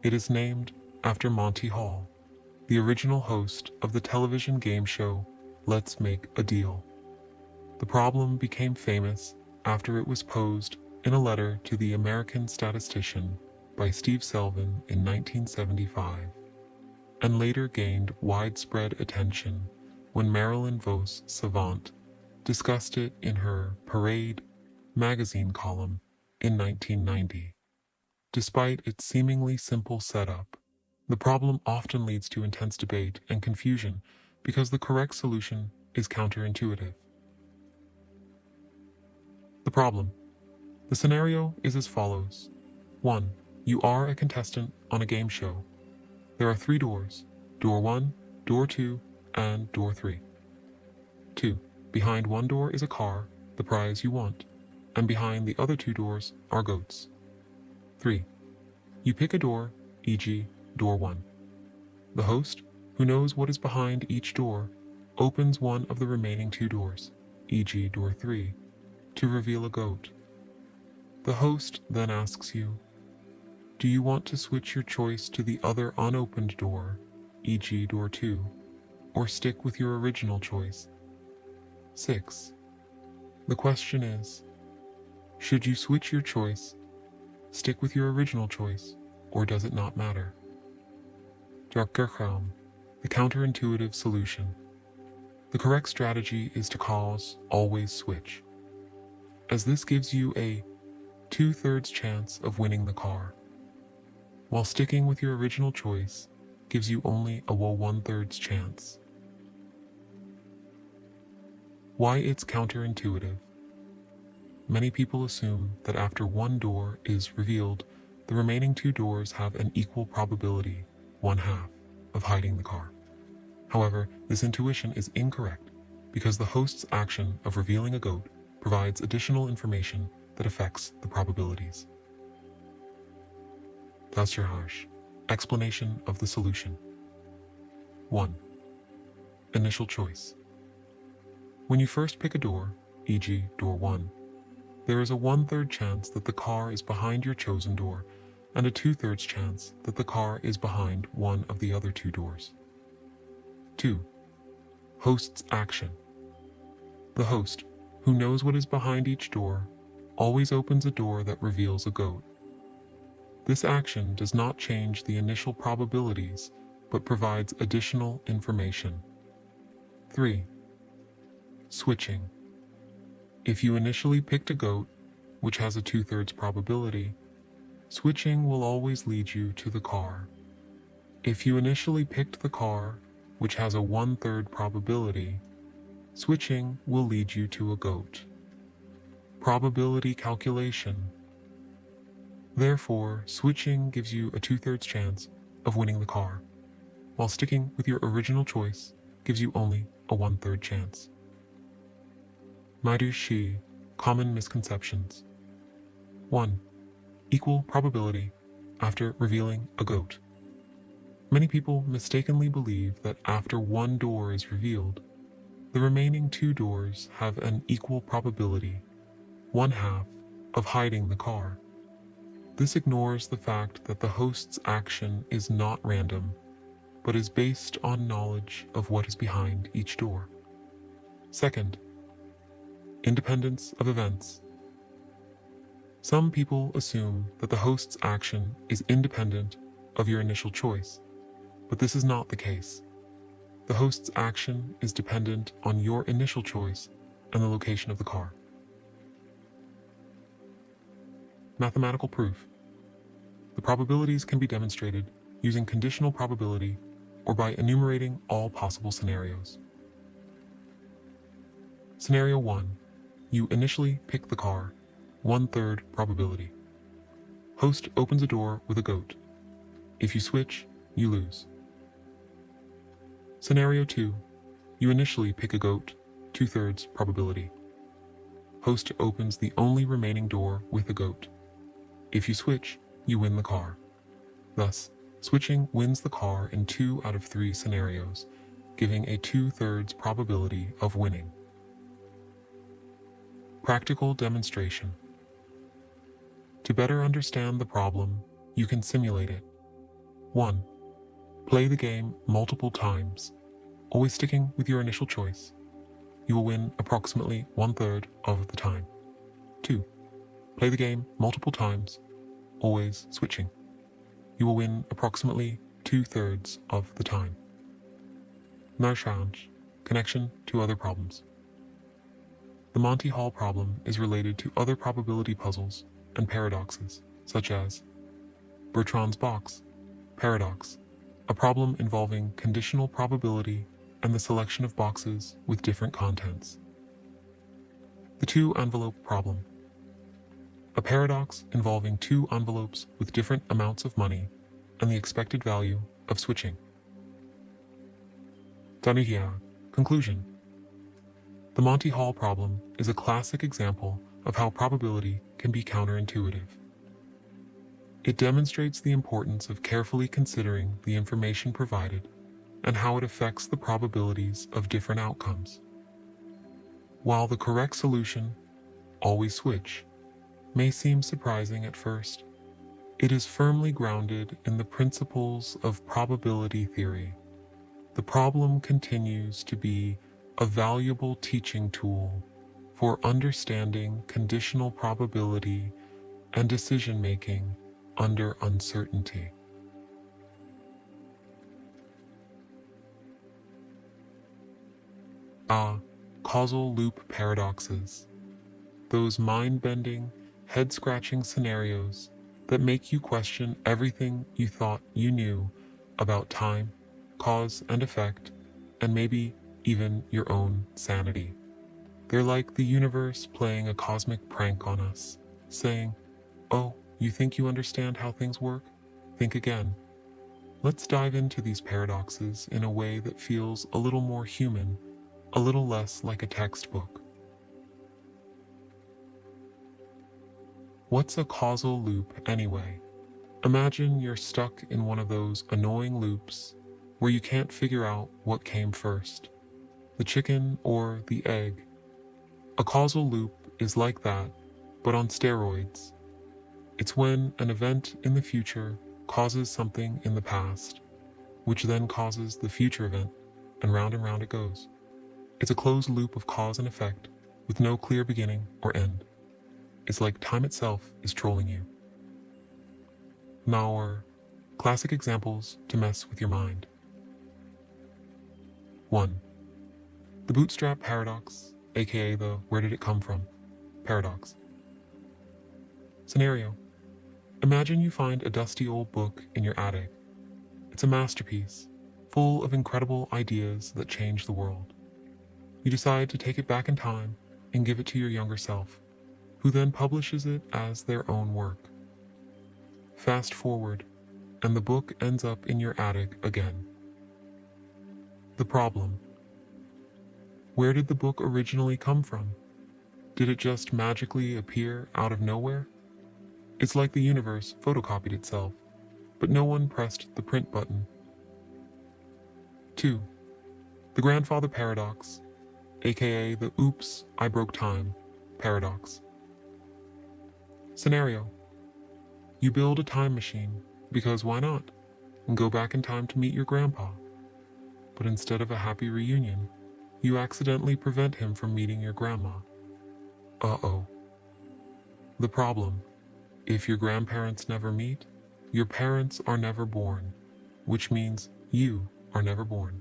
Speaker 1: It is named after Monty Hall, the original host of the television game show Let's Make a Deal. The problem became famous after it was posed in a letter to the American statistician by Steve Selvin in 1975, and later gained widespread attention when Marilyn Vos Savant discussed it in her Parade magazine column in 1990. Despite its seemingly simple setup, the problem often leads to intense debate and confusion because the correct solution is counterintuitive. The problem. The scenario is as follows. 1. You are a contestant on a game show. There are 3 doors, door 1, door 2, and door 3. 2. Behind one door is a car, the prize you want, and behind the other 2 doors are goats. 3. You pick a door, e.g. door 1. The host, who knows what is behind each door, opens one of the remaining 2 doors, e.g. door 3, to reveal a goat. The host then asks you, do you want to switch your choice to the other unopened door, e.g. door 2, or stick with your original choice? 6. The question is, should you switch your choice, stick with your original choice, or does it not matter? Darkerraum, the counterintuitive solution. The correct strategy is to cause always switch, as this gives you a 2/3 chance of winning the car, while sticking with your original choice gives you only a 1/3 chance. Why it's counterintuitive. many people assume that after one door is revealed, the remaining two doors have an equal probability, 1/2, of hiding the car. However, this intuition is incorrect because the host's action of revealing a goat provides additional information that affects the probabilities. Tasirhash. Explanation of the solution. 1. Initial choice. When you first pick a door, e.g. door 1, there is a 1/3 chance that the car is behind your chosen door and a 2/3 chance that the car is behind one of the other two doors. 2. Host's action. The host, who knows what is behind each door, always opens a door that reveals a goat. This action does not change the initial probabilities, but provides additional information. 3. Switching. If you initially picked a goat, which has a 2/3 probability, switching will always lead you to the car. If you initially picked the car, which has a 1/3 probability, switching will lead you to a goat. Probability calculation. Therefore, switching gives you a 2/3 chance of winning the car, while sticking with your original choice gives you only a 1/3 chance. Maidu Shi, common misconceptions. 1. Equal probability after revealing a goat. Many people mistakenly believe that after one door is revealed, the remaining two doors have an equal probability, 1/2, of hiding the car. This ignores the fact that the host's action is not random, but is based on knowledge of what is behind each door. 2. Independence of events. Some people assume that the host's action is independent of your initial choice, but this is not the case. The host's action is dependent on your initial choice and the location of the car. Mathematical proof. The probabilities can be demonstrated using conditional probability or by enumerating all possible scenarios. Scenario 1. You initially pick the car, 1/3 probability. Host opens a door with a goat. If you switch, you lose. Scenario 2. You initially pick a goat, 2/3 probability. Host opens the only remaining door with a goat. If you switch, you win the car. Thus, switching wins the car in 2 out of 3 scenarios, giving a 2/3 probability of winning. Practical demonstration. To better understand the problem, you can simulate it. 1. Play the game multiple times, always sticking with your initial choice. You will win approximately 1/3 of the time. 2. Play the game multiple times, always switching. You will win approximately 2/3 of the time. Marchange, connection to other problems. The Monty Hall problem is related to other probability puzzles and paradoxes, such as Bertrand's box, paradox, a problem involving conditional probability and the selection of boxes with different contents. The 2-envelope problem, a paradox involving 2 envelopes with different amounts of money and the expected value of switching. Danuhia, conclusion. The Monty Hall problem is a classic example of how probability can be counterintuitive. It demonstrates the importance of carefully considering the information provided and how it affects the probabilities of different outcomes. While the correct solution, always switch, may seem surprising at first, it is firmly grounded in the principles of probability theory. The problem continues to be a valuable teaching tool for understanding conditional probability and decision-making under uncertainty. Causal loop paradoxes. Those mind-bending, head-scratching scenarios that make you question everything you thought you knew about time, cause and effect, and maybe even your own sanity. They're like the universe playing a cosmic prank on us, saying, "Oh, you think you understand how things work? Think again." Let's dive into these paradoxes in a way that feels a little more human, a little less like a textbook. What's a causal loop anyway? Imagine you're stuck in one of those annoying loops where you can't figure out what came first, the chicken or the egg. A causal loop is like that, but on steroids. It's when an event in the future causes something in the past, which then causes the future event, and round it goes. It's a closed loop of cause and effect with no clear beginning or end. It's like time itself is trolling you. Now are classic examples to mess with your mind. 1. The bootstrap paradox, aka the where did it come from paradox. Scenario. Imagine you find a dusty old book in your attic. It's a masterpiece, full of incredible ideas that change the world. You decide to take it back in time and give it to your younger self, who then publishes it as their own work. Fast forward, and the book ends up in your attic again. The problem. Where did the book originally come from? Did it just magically appear out of nowhere? It's like the universe photocopied itself, but no one pressed the print button. 2. The grandfather paradox, aka the oops, I broke time paradox. Scenario. You build a time machine, because why not, and go back in time to meet your grandpa. But instead of a happy reunion, you accidentally prevent him from meeting your grandma. Uh-oh. The problem. If your grandparents never meet, your parents are never born, which means you are never born.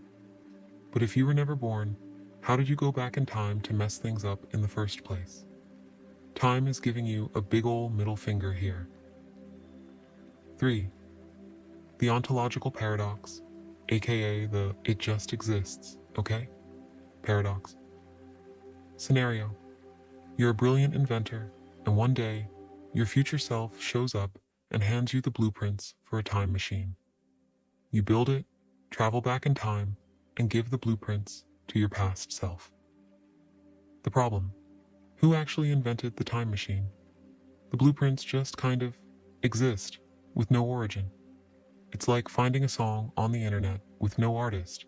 Speaker 1: But if you were never born, how did you go back in time to mess things up in the first place? Time is giving you a big ol' middle finger here. 3. The ontological paradox, aka the it just exists, okay? Paradox. Scenario. You're a brilliant inventor, and one day, your future self shows up and hands you the blueprints for a time machine. You build it, travel back in time, and give the blueprints to your past self. The problem. Who actually invented the time machine? The blueprints just kind of exist, with no origin. It's like finding a song on the internet with no artist.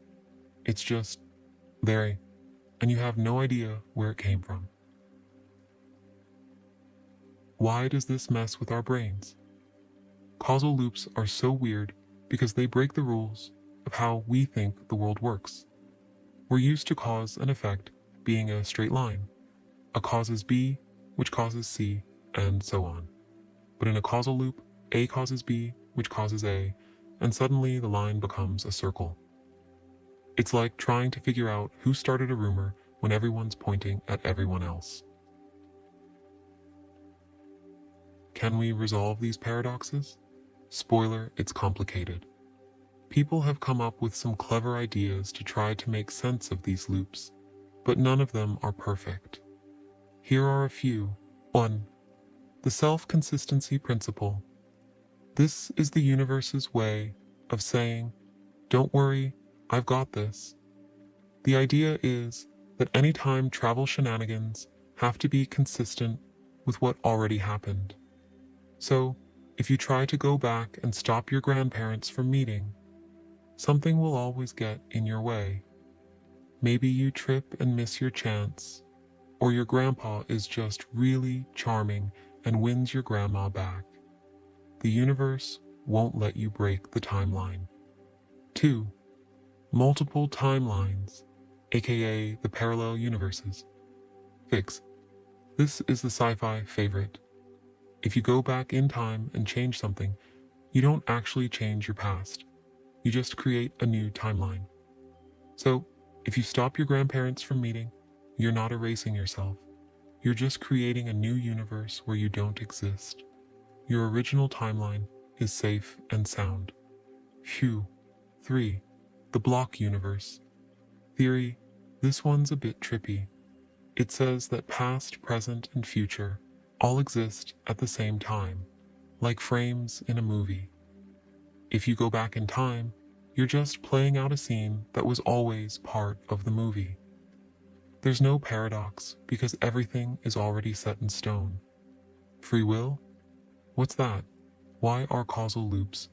Speaker 1: It's just there, and you have no idea where it came from. Why does this mess with our brains? Causal loops are so weird because they break the rules of how we think the world works. We're used to cause and effect being a straight line. A causes B, which causes C, and so on. But in a causal loop, A causes B, which causes A, and suddenly the line becomes a circle. It's like trying to figure out who started a rumor when everyone's pointing at everyone else. Can we resolve these paradoxes? Spoiler, it's complicated. People have come up with some clever ideas to try to make sense of these loops, but none of them are perfect. Here are a few. 1. The self-consistency principle. This is the universe's way of saying, don't worry, I've got this. The idea is that any time travel shenanigans have to be consistent with what already happened. So, if you try to go back and stop your grandparents from meeting, something will always get in your way. Maybe you trip and miss your chance, or your grandpa is just really charming and wins your grandma back. The universe won't let you break the timeline. 2. Multiple timelines, aka the parallel universes. Fix. This is the sci-fi favorite. If you go back in time and change something, you don't actually change your past. You just create a new timeline. So, if you stop your grandparents from meeting, you're not erasing yourself. You're just creating a new universe where you don't exist. Your original timeline is safe and sound. Phew. 3. The block universe. Theory. This one's a bit trippy. It says that past, present, and future all exist at the same time, like frames in a movie. If you go back in time, you're just playing out a scene that was always part of the movie. There's no paradox because everything is already set in stone. Free will? What's that? Why are causal loops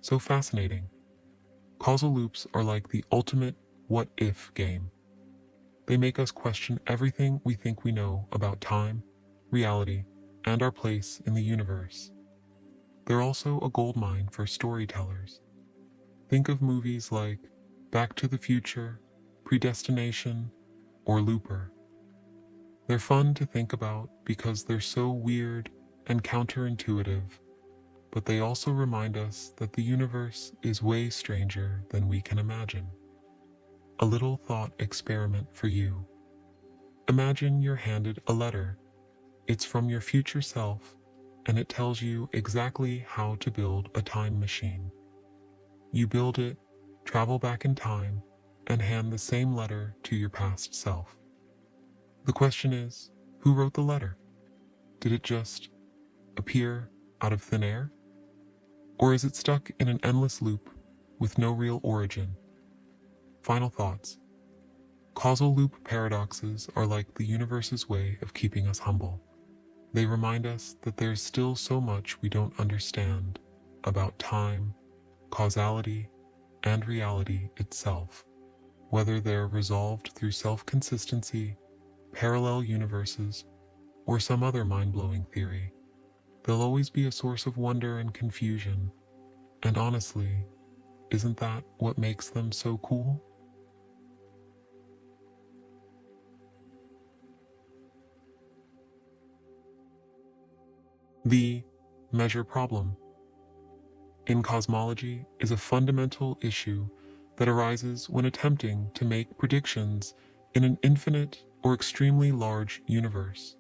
Speaker 1: so fascinating? Causal loops are like the ultimate what-if game. They make us question everything we think we know about time, reality, and our place in the universe. They're also a goldmine for storytellers. Think of movies like Back to the Future, Predestination, or Looper. They're fun to think about because they're so weird and counterintuitive, but they also remind us that the universe is way stranger than we can imagine. A little thought experiment for you. Imagine you're handed a letter. It's from your future self, and it tells you exactly how to build a time machine. You build it, travel back in time, and hand the same letter to your past self. The question is, who wrote the letter? Did it just appear out of thin air? Or is it stuck in an endless loop with no real origin? Final thoughts. Causal loop paradoxes are like the universe's way of keeping us humble. They remind us that there's still so much we don't understand about time, causality, and reality itself, whether they're resolved through self-consistency, parallel universes, or some other mind-blowing theory. They'll always be a source of wonder and confusion, and honestly, isn't that what makes them so cool? The measure problem in cosmology is a fundamental issue that arises when attempting to make predictions in an infinite or extremely large universe.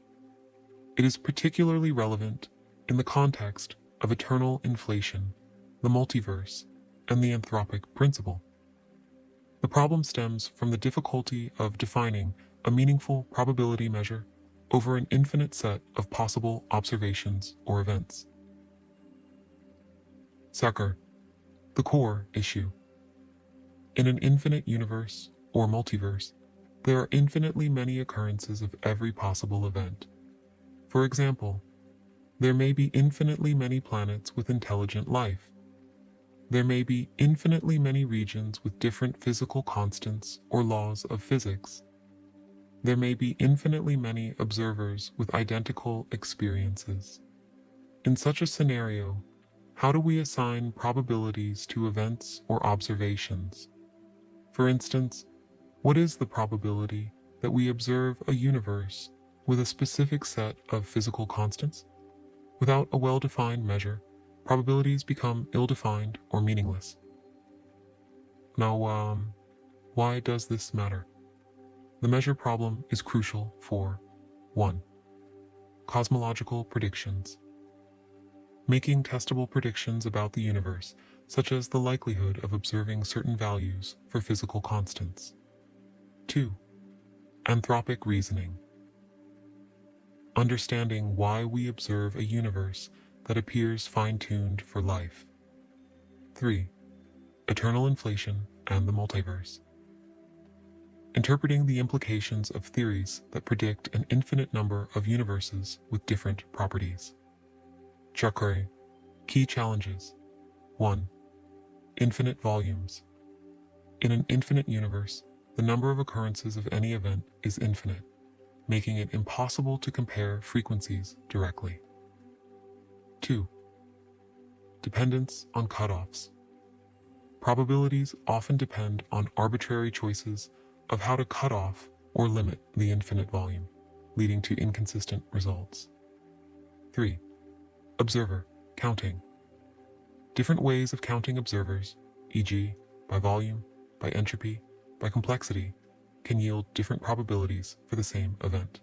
Speaker 1: It is particularly relevant in the context of eternal inflation, the multiverse, and the anthropic principle. The problem stems from the difficulty of defining a meaningful probability measure over an infinite set of possible observations or events. Sucker, the core issue. In an infinite universe or multiverse, there are infinitely many occurrences of every possible event. For example, there may be infinitely many planets with intelligent life. There may be infinitely many regions with different physical constants or laws of physics. There may be infinitely many observers with identical experiences. In such a scenario, how do we assign probabilities to events or observations? For instance, what is the probability that we observe a universe with a specific set of physical constants? Without a well-defined measure, probabilities become ill-defined or meaningless. Now, why does this matter? The measure problem is crucial for 1. Cosmological predictions. Making testable predictions about the universe, such as the likelihood of observing certain values for physical constants. 2. Anthropic reasoning. Understanding why we observe a universe that appears fine-tuned for life. 3. Eternal inflation and the multiverse. Interpreting the implications of theories that predict an infinite number of universes with different properties. Chakray. Key challenges. 1. Infinite volumes. In an infinite universe, the number of occurrences of any event is infinite, making it impossible to compare frequencies directly. 2. Dependence on cutoffs. Probabilities often depend on arbitrary choices of how to cut off or limit the infinite volume, leading to inconsistent results. 3. Observer counting. Different ways of counting observers, e.g., by volume, by entropy, by complexity, can yield different probabilities for the same event.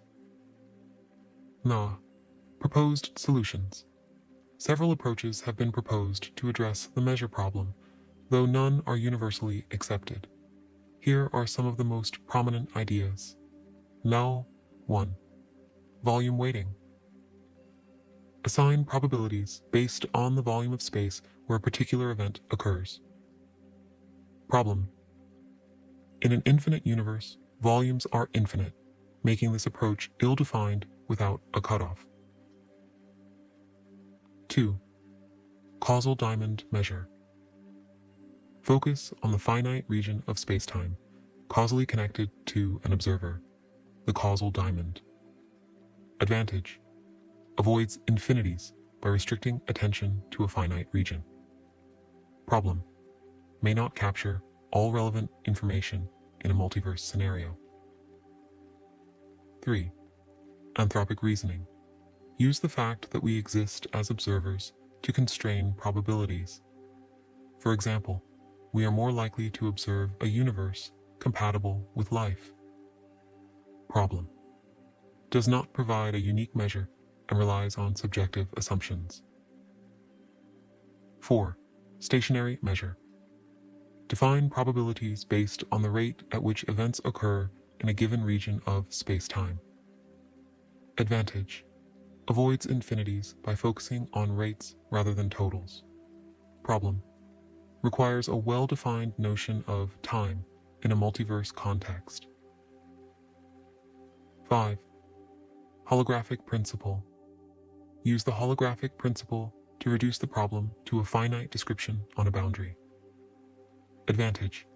Speaker 1: Proposed solutions. Several approaches have been proposed to address the measure problem, though none are universally accepted. Here are some of the most prominent ideas. Null 1. Volume weighting. Assign probabilities based on the volume of space where a particular event occurs. Problem. In an infinite universe, volumes are infinite, making this approach ill-defined without a cutoff. 2. Causal diamond measure. Focus on the finite region of spacetime, causally connected to an observer, the causal diamond. Advantage. Avoids infinities by restricting attention to a finite region. Problem. May not capture all relevant information in a multiverse scenario. 3. Anthropic reasoning. Use the fact that we exist as observers to constrain probabilities. For example, we are more likely to observe a universe compatible with life. Problem. Does not provide a unique measure and relies on subjective assumptions. 4. Stationary measure. Define probabilities based on the rate at which events occur in a given region of spacetime. Advantage. Avoids infinities by focusing on rates rather than totals. Problem. Requires a well-defined notion of time in a multiverse context. 5. Holographic principle. Use the holographic principle to reduce the problem to a finite description on a boundary. Advantage.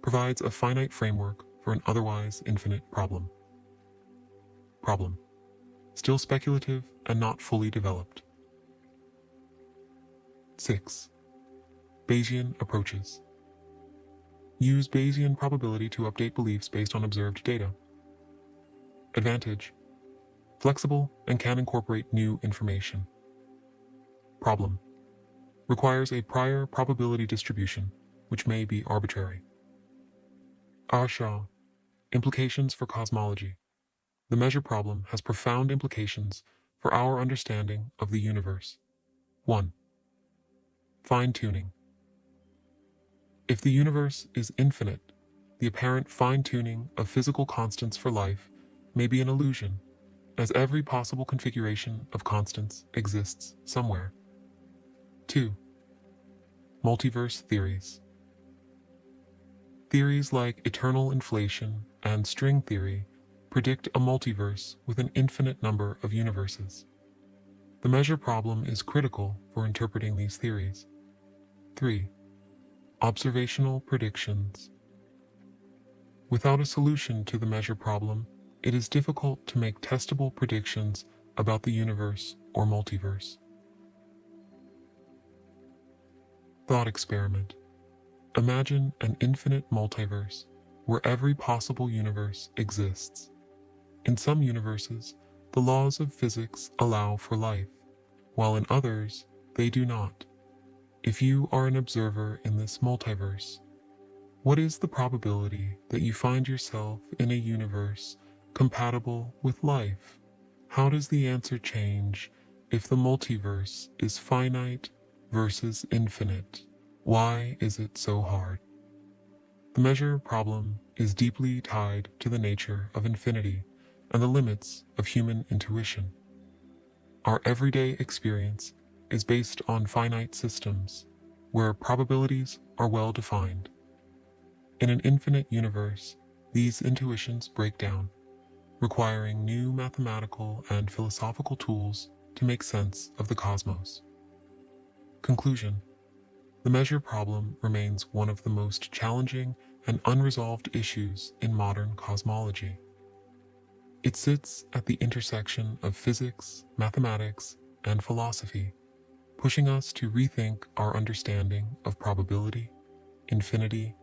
Speaker 1: Provides a finite framework for an otherwise infinite problem. Problem. Still speculative and not fully developed. 6. Bayesian approaches. Use Bayesian probability to update beliefs based on observed data. Advantage. Flexible and can incorporate new information. Problem. Requires a prior probability distribution, which may be arbitrary. Shaw. Implications for cosmology. The measure problem has profound implications for our understanding of the universe. 1. Fine-tuning. If the universe is infinite, the apparent fine-tuning of physical constants for life may be an illusion, as every possible configuration of constants exists somewhere. 2. Multiverse theories. Theories like eternal inflation and string theory predict a multiverse with an infinite number of universes. The measure problem is critical for interpreting these theories. 3. Observational predictions. Without a solution to the measure problem, it is difficult to make testable predictions about the universe or multiverse. Thought experiment. Imagine an infinite multiverse where every possible universe exists. In some universes, the laws of physics allow for life, while in others, they do not. If you are an observer in this multiverse, what is the probability that you find yourself in a universe compatible with life? How does the answer change if the multiverse is finite versus infinite? Why is it so hard? The measure problem is deeply tied to the nature of infinity and the limits of human intuition. Our everyday experience is based on finite systems, where probabilities are well defined. In an infinite universe, these intuitions break down, requiring new mathematical and philosophical tools to make sense of the cosmos. Conclusion. The measure problem remains one of the most challenging and unresolved issues in modern cosmology. It sits at the intersection of physics, mathematics, and philosophy, pushing us to rethink our understanding of probability, infinity,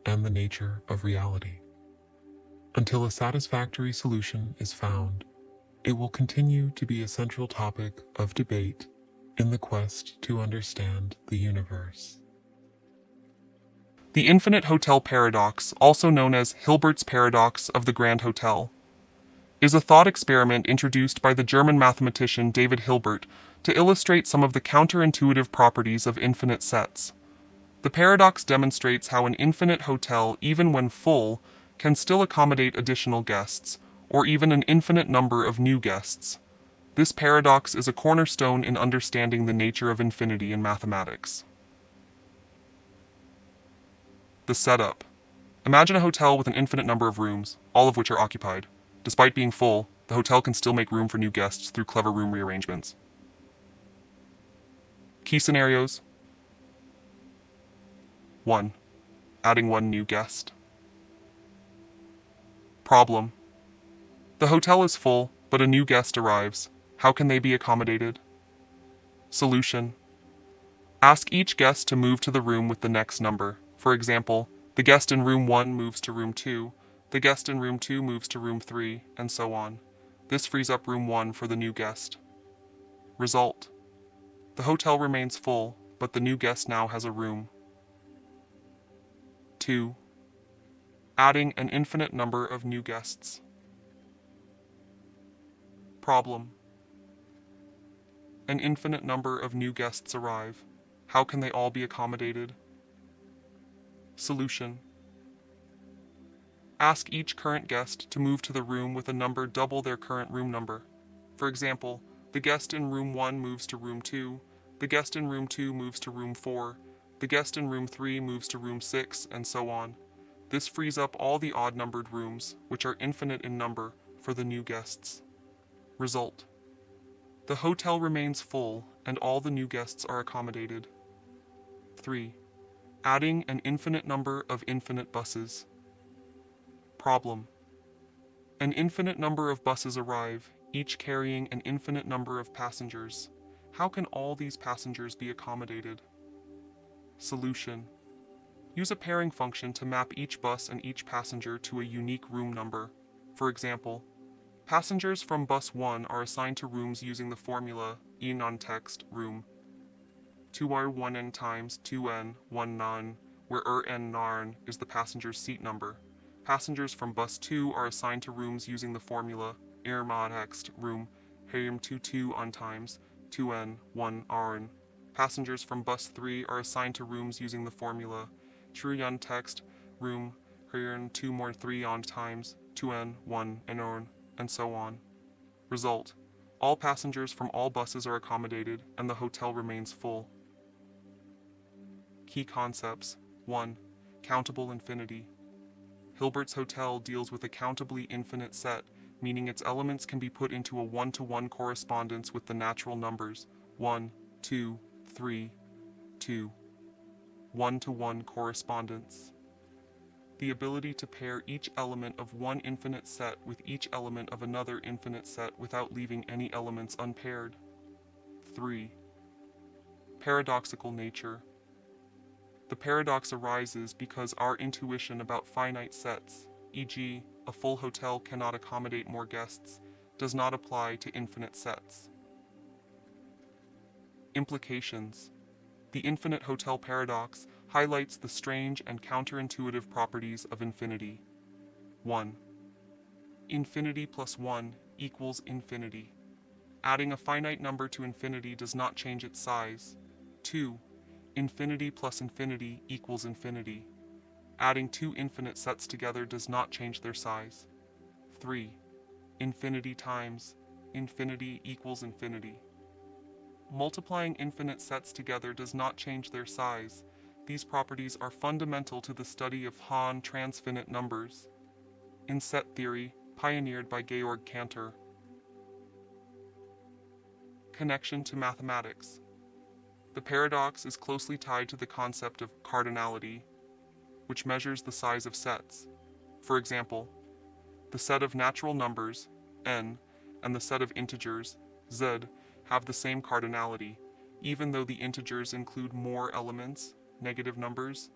Speaker 1: and the nature of reality. Until a satisfactory solution is found, it will continue to be a central topic of debate in the quest to understand the universe.
Speaker 2: The infinite hotel paradox, also known as Hilbert's paradox of the Grand Hotel, is a thought experiment introduced by the German mathematician David Hilbert to illustrate some of the counterintuitive properties of infinite sets. The paradox demonstrates how an infinite hotel, even when full, can still accommodate additional guests, or even an infinite number of new guests. This paradox is a cornerstone in understanding the nature of infinity in mathematics. The setup. Imagine a hotel with an infinite number of rooms, all of which are occupied. Despite being full, the hotel can still make room for new guests through clever room rearrangements. Key scenarios. 1. Adding one new guest. Problem. The hotel is full, but a new guest arrives. How can they be accommodated? Solution. Ask each guest to move to the room with the next number. For example, the guest in room 1 moves to room 2, the guest in room 2 moves to room 3, and so on. This frees up room 1 for the new guest. Result. The hotel remains full, but the new guest now has a room. 2. Adding an infinite number of new guests. Problem. An infinite number of new guests arrive. How can they all be accommodated? Solution. Ask each current guest to move to the room with a number double their current room number. For example, the guest in room 1 moves to room 2, the guest in room 2 moves to room 4, the guest in room 3 moves to room 6, and so on. This frees up all the odd-numbered rooms, which are infinite in number, for the new guests. Result. The hotel remains full, and all the new guests are accommodated. 3. Adding an infinite number of infinite buses. Problem. An infinite number of buses arrive, each carrying an infinite number of passengers. How can all these passengers be accommodated? Solution. Use a pairing function to map each bus and each passenger to a unique room number. For example, passengers from bus 1 are assigned to rooms using the formula E non-text room 2R1n times 2n 1 where n narn is the passenger's seat number. Passengers from bus 2 are assigned to rooms using the formula text room helium 22 on times 2n 1 rn. Passengers from bus 3 are assigned to rooms using the formula Truyun text room helium 2 more 3 on times 2n 1 n, and so on. Result. All passengers from all buses are accommodated, and the hotel remains full. Key concepts. 1. Countable infinity. Hilbert's hotel deals with a countably infinite set, meaning its elements can be put into a one-to-one correspondence with the natural numbers 1, 2, 3, 2. One-to-one correspondence. The ability to pair each element of one infinite set with each element of another infinite set without leaving any elements unpaired. 3. Paradoxical nature. The paradox arises because our intuition about finite sets, e.g., a full hotel cannot accommodate more guests, does not apply to infinite sets. Implications. The infinite hotel paradox highlights the strange and counterintuitive properties of infinity. 1. Infinity plus 1 equals infinity. Adding a finite number to infinity does not change its size. 2. Infinity plus infinity equals infinity. Adding two infinite sets together does not change their size. 3. Infinity times infinity equals infinity. Multiplying infinite sets together does not change their size. These properties are fundamental to the study of Hahn transfinite numbers. In set theory, pioneered by Georg Cantor. Connection to mathematics. The paradox is closely tied to the concept of cardinality, which measures the size of sets. For example, the set of natural numbers, n, and the set of integers, z, have the same cardinality, even though the integers include more elements, negative numbers.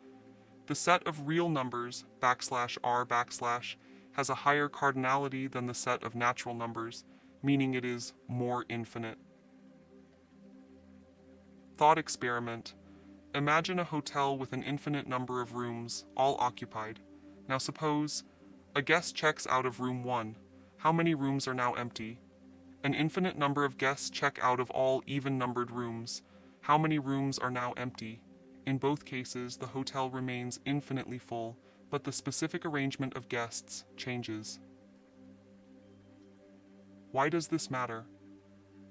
Speaker 2: The set of real numbers, \r\, has a higher cardinality than the set of natural numbers, meaning it is more infinite. Thought experiment. Imagine a hotel with an infinite number of rooms, all occupied. Now suppose a guest checks out of room 1. How many rooms are now empty? An infinite number of guests check out of all even-numbered rooms. How many rooms are now empty? In both cases, the hotel remains infinitely full, but the specific arrangement of guests changes. Why does this matter?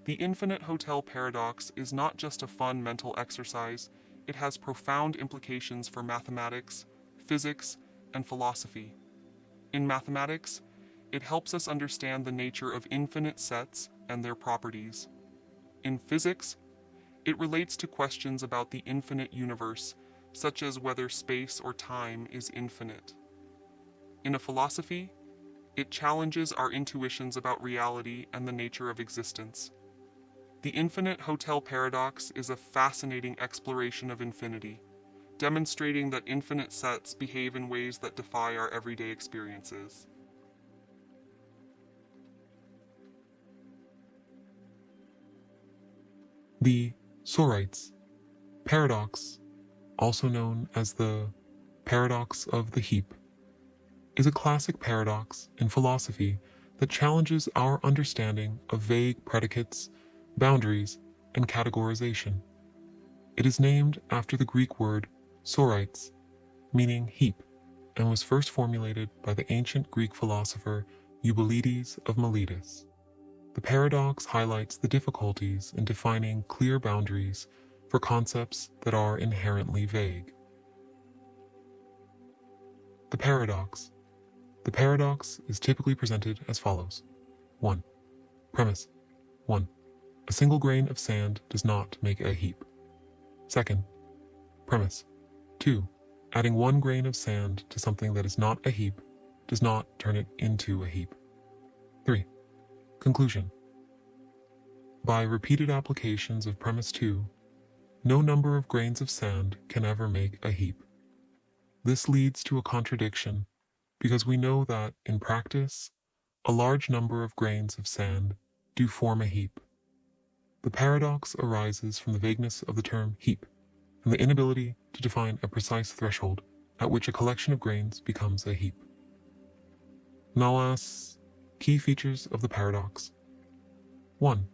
Speaker 2: The infinite hotel paradox is not just a fun mental exercise, it has profound implications for mathematics, physics, and philosophy. In mathematics, it helps us understand the nature of infinite sets and their properties. In physics, it relates to questions about the infinite universe, such as whether space or time is infinite. In a philosophy, it challenges our intuitions about reality and the nature of existence. The infinite hotel paradox is a fascinating exploration of infinity, demonstrating that infinite sets behave in ways that defy our everyday experiences.
Speaker 1: The Sorites paradox, also known as the paradox of the heap, is a classic paradox in philosophy that challenges our understanding of vague predicates, boundaries, and categorization. It is named after the Greek word sorites, meaning heap, and was first formulated by the ancient Greek philosopher Eubulides of Miletus. The paradox highlights the difficulties in defining clear boundaries for concepts that are inherently vague. The paradox. The paradox is typically presented as follows. 1. Premise. 1. A single grain of sand does not make a heap. Second. Premise. 2. Adding one grain of sand to something that is not a heap does not turn it into a heap. 3. Conclusion. By repeated applications of premise 2, no number of grains of sand can ever make a heap. This leads to a contradiction because we know that, in practice, a large number of grains of sand do form a heap. The paradox arises from the vagueness of the term heap and the inability to define a precise threshold at which a collection of grains becomes a heap. Now, alas, key features of the paradox. 1.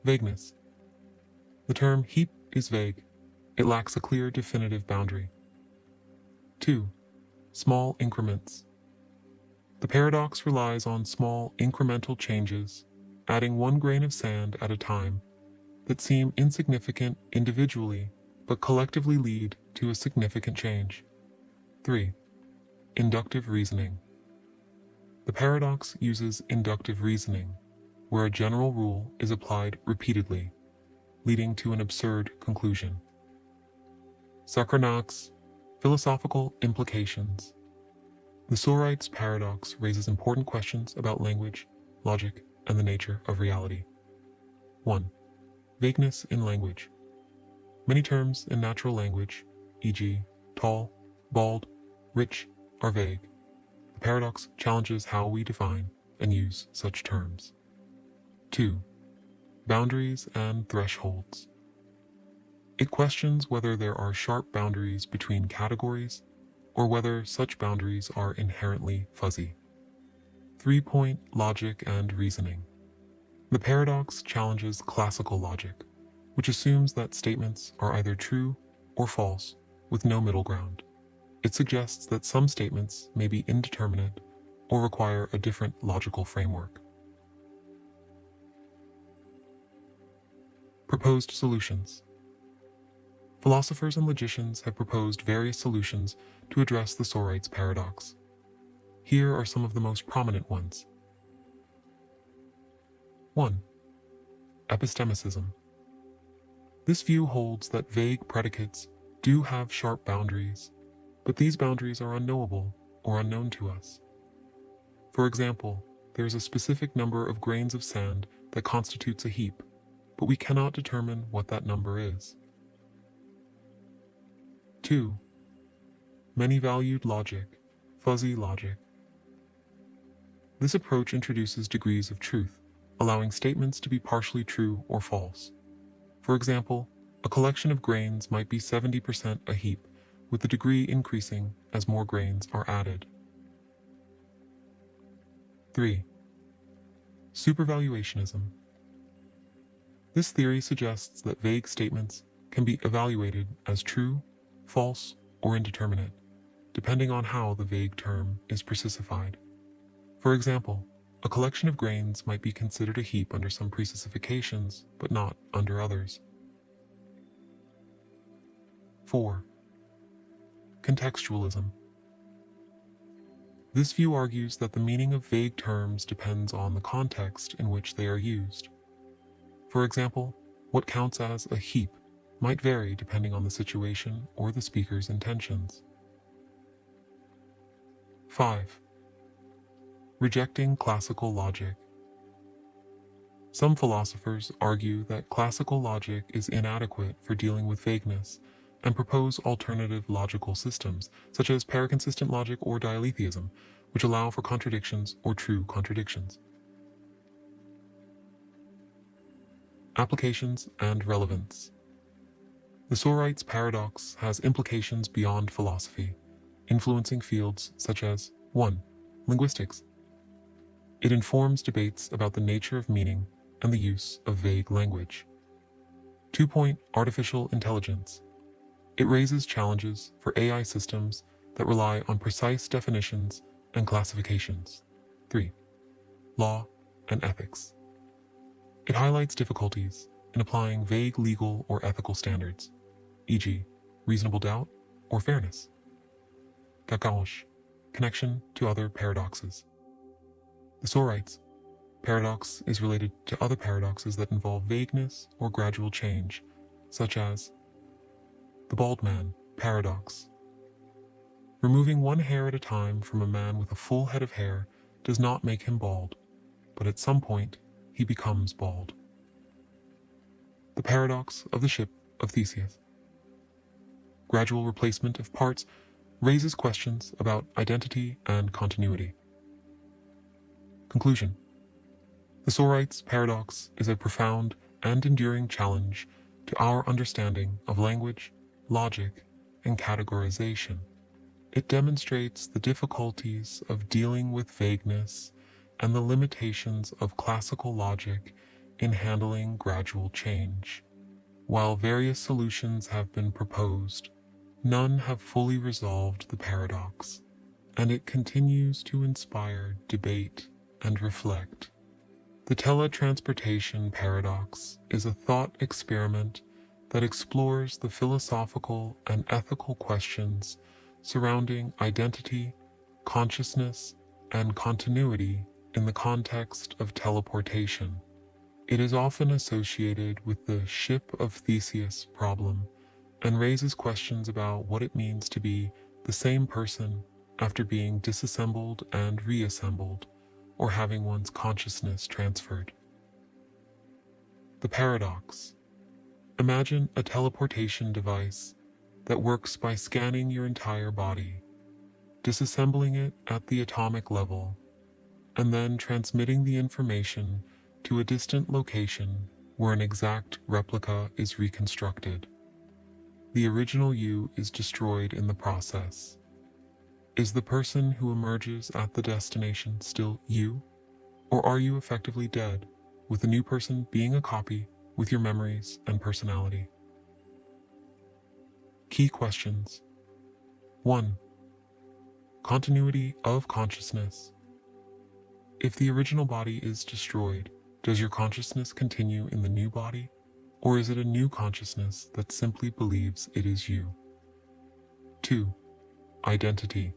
Speaker 1: Vagueness. The term heap is vague. It lacks a clear definitive boundary. 2. Small increments. The paradox relies on small incremental changes, adding one grain of sand at a time, that seem insignificant individually but collectively lead to a significant change. 3. Inductive reasoning. The paradox uses inductive reasoning, where a general rule is applied repeatedly, leading to an absurd conclusion. Sacronax, philosophical implications. The Sorites paradox raises important questions about language, logic, and the nature of reality. 1. Vagueness in language. Many terms in natural language, e.g., tall, bald, rich, are vague. The paradox challenges how we define and use such terms. 2. Boundaries and thresholds. It questions whether there are sharp boundaries between categories or whether such boundaries are inherently fuzzy. 3-point logic and reasoning. The paradox challenges classical logic, which assumes that statements are either true or false, with no middle ground. It suggests that some statements may be indeterminate or require a different logical framework. Proposed solutions. Philosophers and logicians have proposed various solutions to address the Sorites paradox. Here are some of the most prominent ones. 1. Epistemicism. This view holds that vague predicates do have sharp boundaries, but these boundaries are unknowable or unknown to us. For example, there is a specific number of grains of sand that constitutes a heap, but we cannot determine what that number is. 2. Many-valued logic, fuzzy logic. This approach introduces degrees of truth, allowing statements to be partially true or false. For example, a collection of grains might be 70% a heap, with the degree increasing as more grains are added. 3. Supervaluationism. This theory suggests that vague statements can be evaluated as true, false, or indeterminate, depending on how the vague term is precisified. For example, A collection of grains might be considered a heap under some presuppositions, but not under others. 4. Contextualism. This view argues that the meaning of vague terms depends on the context in which they are used. For example, what counts as a heap might vary depending on the situation or the speaker's intentions. 5. Rejecting classical logic. Some philosophers argue that classical logic is inadequate for dealing with vagueness and propose alternative logical systems, such as paraconsistent logic or dialetheism, which allow for contradictions or true contradictions. Applications and relevance. The Sorite's paradox has implications beyond philosophy, influencing fields such as 1. Linguistics. It informs debates about the nature of meaning and the use of vague language. 2. Artificial intelligence. It raises challenges for AI systems that rely on precise definitions and classifications. 3. Law and ethics. It highlights difficulties in applying vague legal or ethical standards, e.g., reasonable doubt or fairness. Gagauche, connection to other paradoxes. The Sorite's paradox is related to other paradoxes that involve vagueness or gradual change, such as the bald man paradox. Removing one hair at a time from a man with a full head of hair does not make him bald, but at some point he becomes bald. The paradox of the ship of Theseus. Gradual replacement of parts raises questions about identity and continuity. Conclusion. The Sorite's paradox is a profound and enduring challenge to our understanding of language, logic, and categorization. It demonstrates the difficulties of dealing with vagueness and the limitations of classical logic in handling gradual change. While various solutions have been proposed, none have fully resolved the paradox, and it continues to inspire debate and reflect. The teletransportation paradox is a thought experiment that explores the philosophical and ethical questions surrounding identity, consciousness, and continuity in the context of teleportation. It is often associated with the ship of Theseus problem and raises questions about what it means to be the same person after being disassembled and reassembled, or having one's consciousness transferred. The paradox. Imagine a teleportation device that works by scanning your entire body, disassembling it at the atomic level, and then transmitting the information to a distant location where an exact replica is reconstructed. The original you is destroyed in the process. Is the person who emerges at the destination still you? Or are you effectively dead, with the new person being a copy with your memories and personality? Key questions. 1. Continuity of consciousness. If the original body is destroyed, does your consciousness continue in the new body, or is it a new consciousness that simply believes it is you? 2. Identity.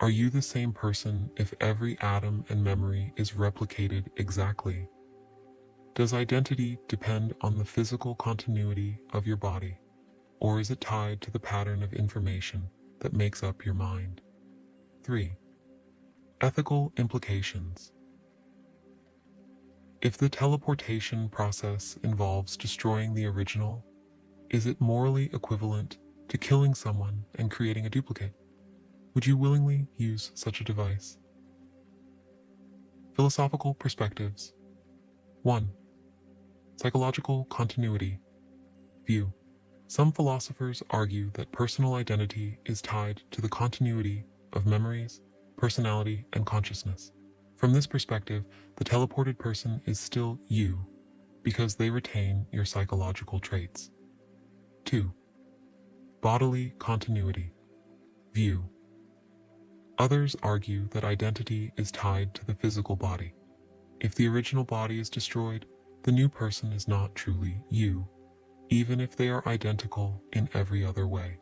Speaker 1: Are you the same person if every atom and memory is replicated exactly? Does identity depend on the physical continuity of your body, or is it tied to the pattern of information that makes up your mind? 3. Ethical implications. If the teleportation process involves destroying the original, is it morally equivalent to killing someone and creating a duplicate? Would you willingly use such a device? Philosophical perspectives. 1. Psychological continuity. View. Some philosophers argue that personal identity is tied to the continuity of memories, personality, and consciousness. From this perspective, the teleported person is still you, because they retain your psychological traits. 2. Bodily continuity. View. Others argue that identity is tied to the physical body. If the original body is destroyed, the new person is not truly you, even if they are identical in every other way.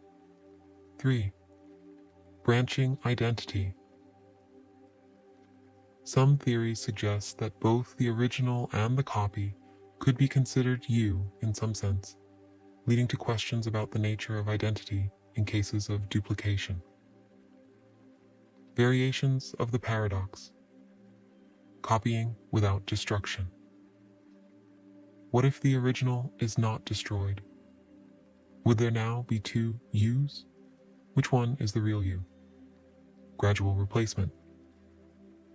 Speaker 1: 3. Branching identity. Some theories suggest that both the original and the copy could be considered you in some sense, leading to questions about the nature of identity in cases of duplication. Variations of the paradox. Copying without destruction. What if the original is not destroyed? Would there now be two yous? Which one is the real you? Gradual replacement.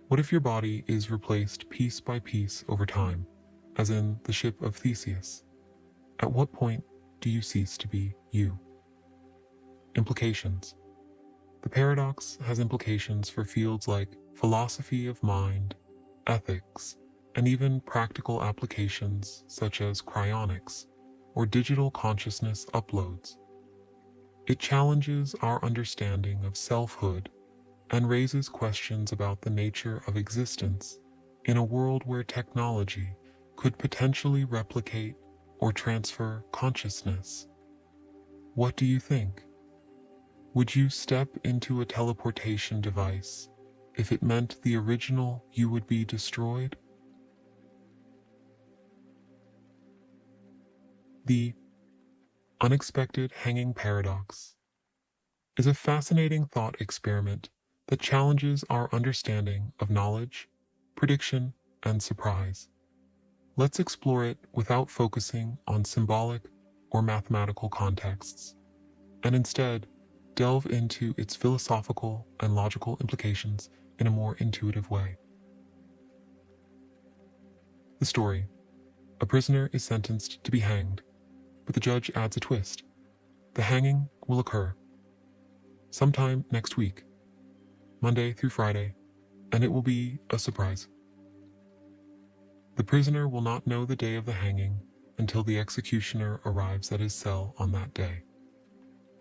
Speaker 1: What if your body is replaced piece by piece over time, as in the ship of Theseus? At what point do you cease to be you? Implications. The paradox has implications for fields like philosophy of mind, ethics, and even practical applications such as cryonics or digital consciousness uploads. It challenges our understanding of selfhood and raises questions about the nature of existence in a world where technology could potentially replicate or transfer consciousness. What do you think? Would you step into a teleportation device if it meant the original you would be destroyed? The unexpected hanging paradox is a fascinating thought experiment that challenges our understanding of knowledge, prediction, and surprise. Let's explore it without focusing on symbolic or mathematical contexts, and instead delve into its philosophical and logical implications in a more intuitive way. The story. A prisoner is sentenced to be hanged, but the judge adds a twist. The hanging will occur sometime next week, Monday through Friday, and it will be a surprise. The prisoner will not know the day of the hanging until the executioner arrives at his cell on that day.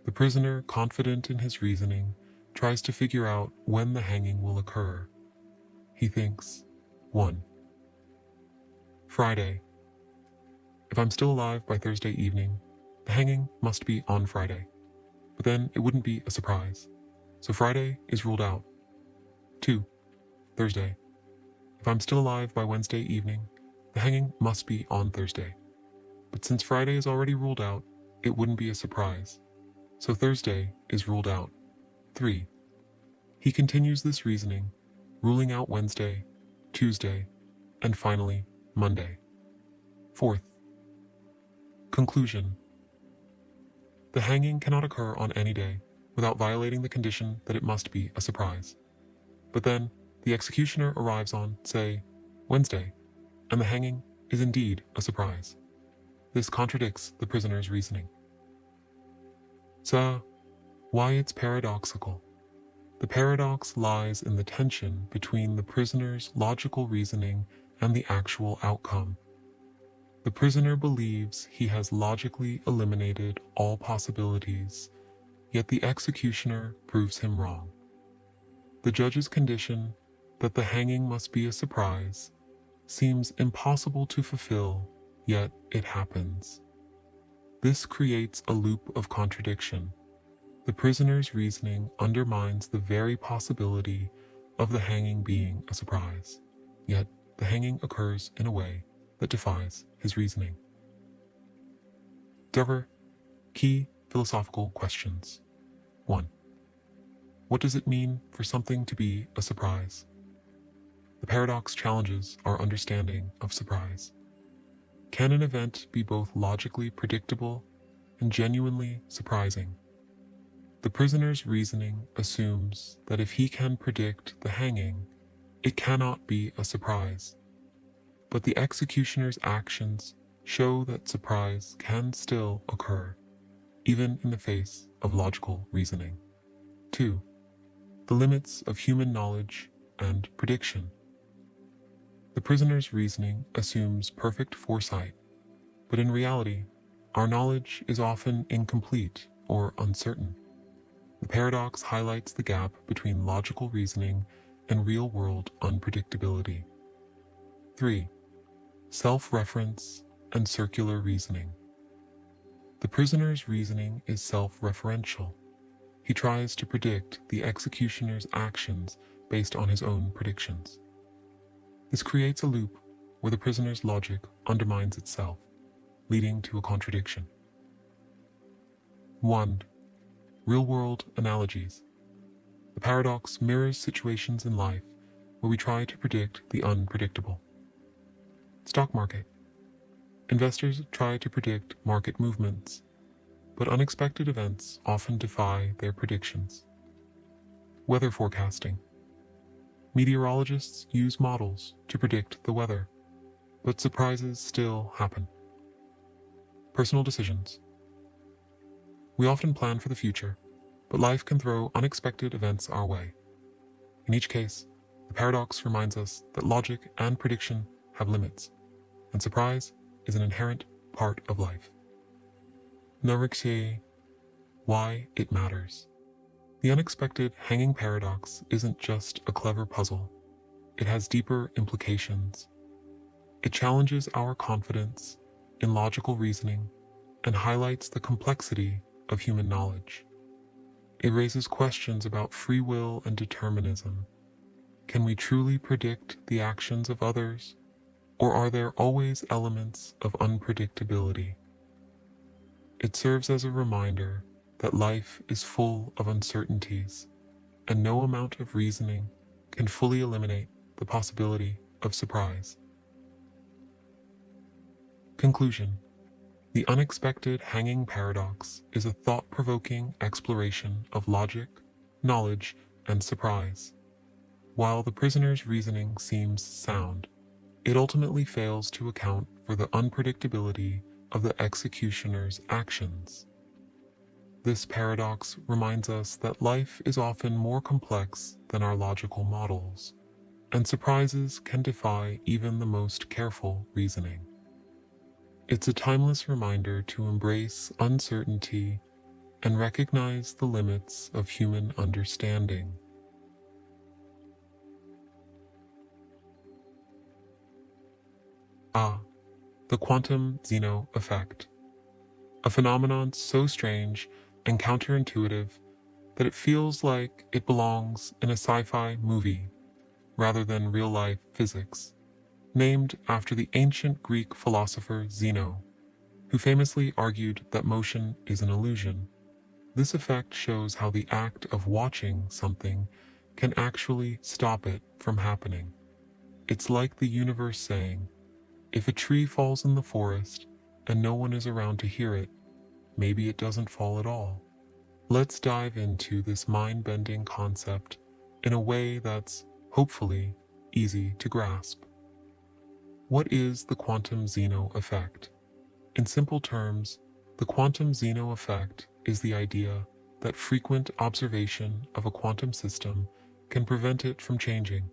Speaker 1: The prisoner, confident in his reasoning, tries to figure out when the hanging will occur. He thinks, 1. Friday. If I'm still alive by Thursday evening, the hanging must be on Friday. But then it wouldn't be a surprise. So Friday is ruled out. 2. Thursday. If I'm still alive by Wednesday evening, the hanging must be on Thursday. But since Friday is already ruled out, it wouldn't be a surprise. So Thursday is ruled out. 3. He continues this reasoning, ruling out Wednesday, Tuesday, and finally Monday. 4th. Conclusion. The hanging cannot occur on any day without violating the condition that it must be a surprise. But then the executioner arrives on, say, Wednesday, and the hanging is indeed a surprise. This contradicts the prisoner's reasoning. So, why it's paradoxical? The paradox lies in the tension between the prisoner's logical reasoning and the actual outcome. The prisoner believes he has logically eliminated all possibilities, yet the executioner proves him wrong. The judge's condition that the hanging must be a surprise seems impossible to fulfill, yet it happens. This creates a loop of contradiction. The prisoner's reasoning undermines the very possibility of the hanging being a surprise, yet the hanging occurs in a way that defies his reasoning. Discover key philosophical questions. 1. What does it mean for something to be a surprise? The paradox challenges our understanding of surprise. Can an event be both logically predictable and genuinely surprising? The prisoner's reasoning assumes that if he can predict the hanging, it cannot be a surprise. But the executioner's actions show that surprise can still occur, even in the face of logical reasoning. 2. The limits of human knowledge and prediction. The prisoner's reasoning assumes perfect foresight, but in reality, our knowledge is often incomplete or uncertain. The paradox highlights the gap between logical reasoning and real-world unpredictability. 3. Self-reference and circular reasoning. The prisoner's reasoning is self-referential. He tries to predict the executioner's actions based on his own predictions. This creates a loop where the prisoner's logic undermines itself, leading to a contradiction. 1. Real-world analogies. The paradox mirrors situations in life where we try to predict the unpredictable. Stock market. Investors try to predict market movements, but unexpected events often defy their predictions. Weather forecasting. Meteorologists use models to predict the weather, but surprises still happen. Personal decisions. We often plan for the future, but life can throw unexpected events our way. In each case, the paradox reminds us that logic and prediction have limits, and surprise is an inherent part of life. Regress. Why it matters. The unexpected hanging paradox isn't just a clever puzzle. It has deeper implications. It challenges our confidence in logical reasoning and highlights the complexity of human knowledge. It raises questions about free will and determinism. Can we truly predict the actions of others, or are there always elements of unpredictability? It serves as a reminder that life is full of uncertainties, and no amount of reasoning can fully eliminate the possibility of surprise. Conclusion. The unexpected hanging paradox is a thought-provoking exploration of logic, knowledge, and surprise. While the prisoner's reasoning seems sound, it ultimately fails to account for the unpredictability of the executioner's actions. This paradox reminds us that life is often more complex than our logical models, and surprises can defy even the most careful reasoning. It's a timeless reminder to embrace uncertainty and recognize the limits of human understanding. The quantum Zeno effect. A phenomenon so strange and counterintuitive that it feels like it belongs in a sci-fi movie rather than real-life physics. Named after the ancient Greek philosopher Zeno, who famously argued that motion is an illusion. This effect shows how the act of watching something can actually stop it from happening. It's like the universe saying, if a tree falls in the forest and no one is around to hear it, maybe it doesn't fall at all. Let's dive into this mind-bending concept in a way that's, hopefully, easy to grasp. What is the quantum Zeno effect? In simple terms, the quantum Zeno effect is the idea that frequent observation of a quantum system can prevent it from changing.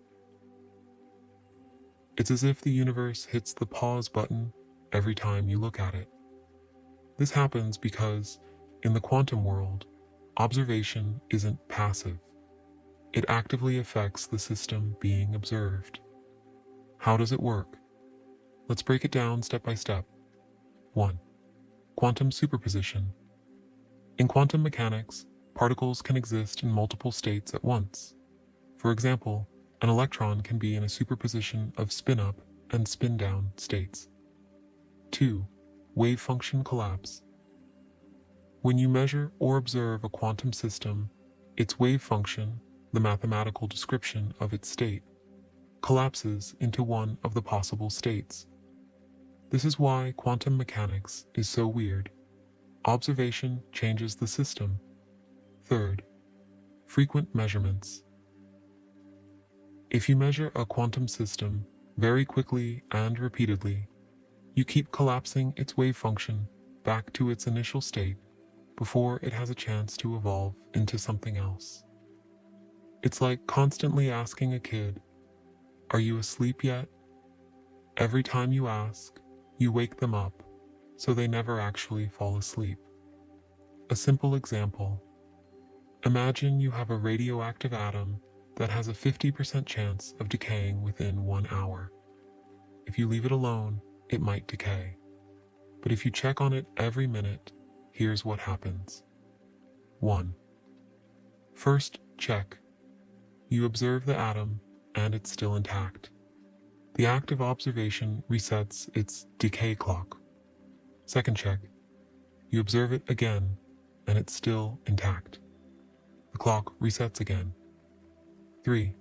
Speaker 1: It's as if the universe hits the pause button every time you look at it. This happens because, in the quantum world, observation isn't passive. It actively affects the system being observed. How does it work? Let's break it down step by step. 1. Quantum superposition. In quantum mechanics, particles can exist in multiple states at once. For example, an electron can be in a superposition of spin-up and spin-down states. 2. Wave function collapse. When you measure or observe a quantum system, its wave function, the mathematical description of its state, collapses into one of the possible states. This is why quantum mechanics is so weird. Observation changes the system. 3. Frequent measurements. If you measure a quantum system very quickly and repeatedly, you keep collapsing its wave function back to its initial state before it has a chance to evolve into something else. It's like constantly asking a kid, "Are you asleep yet?" Every time you ask, you wake them up, so they never actually fall asleep. A simple example. Imagine you have a radioactive atom that has a 50% chance of decaying within 1 hour. If you leave it alone, it might decay. But if you check on it every minute, here's what happens. 1. First, check. You observe the atom, and it's still intact. The act of observation resets its decay clock. Second check. You observe it again, and it's still intact. The clock resets again. 3.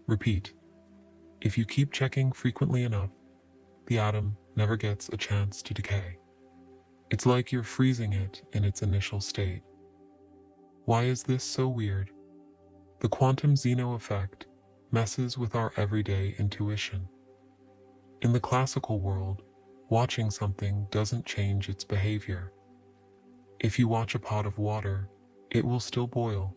Speaker 1: Repeat. If you keep checking frequently enough, the atom never gets a chance to decay. It's like you're freezing it in its initial state. Why is this so weird? The quantum Zeno effect messes with our everyday intuition. In the classical world, watching something doesn't change its behavior. If you watch a pot of water, it will still boil.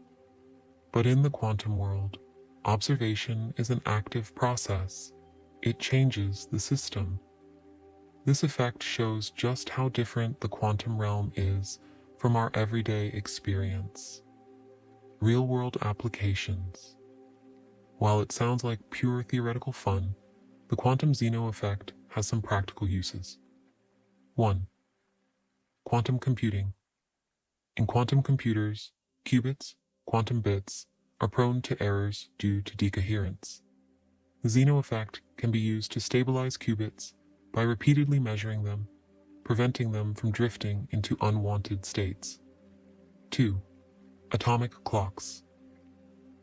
Speaker 1: But in the quantum world, observation is an active process. It changes the system. This effect shows just how different the quantum realm is from our everyday experience. Real-world applications. While it sounds like pure theoretical fun, the quantum Zeno effect has some practical uses. 1. Quantum computing. In quantum computers, qubits, quantum bits, are prone to errors due to decoherence. The Zeno effect can be used to stabilize qubits by repeatedly measuring them, preventing them from drifting into unwanted states. 2. Atomic clocks.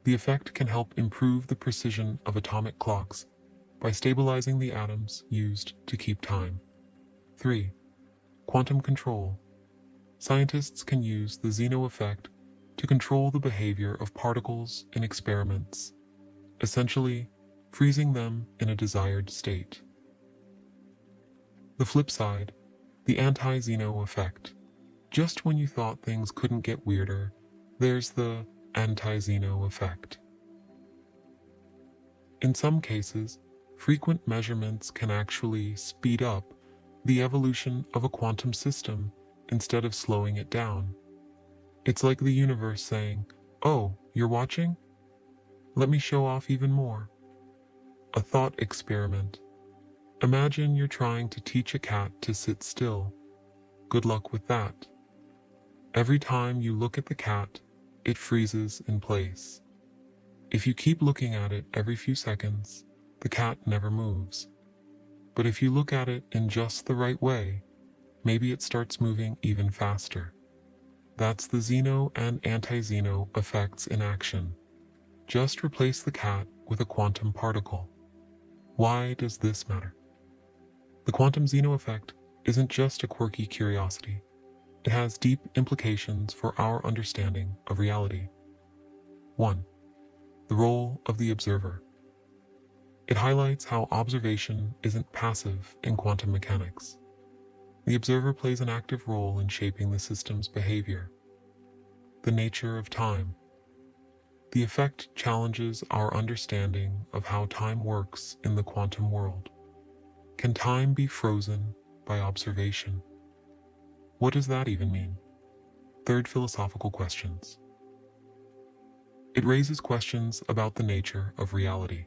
Speaker 1: The effect can help improve the precision of atomic clocks by stabilizing the atoms used to keep time. 3. Quantum control. Scientists can use the Zeno effect to control the behavior of particles in experiments, essentially freezing them in a desired state. The flip side, the anti-Zeno effect. Just when you thought things couldn't get weirder, there's the anti-Zeno effect. In some cases, frequent measurements can actually speed up the evolution of a quantum system instead of slowing it down. It's like the universe saying, "Oh, you're watching? Let me show off even more." A thought experiment. Imagine you're trying to teach a cat to sit still. Good luck with that. Every time you look at the cat, it freezes in place. If you keep looking at it every few seconds, the cat never moves. But if you look at it in just the right way, maybe it starts moving even faster. That's the Zeno and anti-Zeno effects in action. Just replace the cat with a quantum particle. Why does this matter? The quantum Zeno effect isn't just a quirky curiosity. It has deep implications for our understanding of reality. 1. The role of the observer. It highlights how observation isn't passive in quantum mechanics. The observer plays an active role in shaping the system's behavior. The nature of time. The effect challenges our understanding of how time works in the quantum world. Can time be frozen by observation? What does that even mean? Third, philosophical questions. It raises questions about the nature of reality.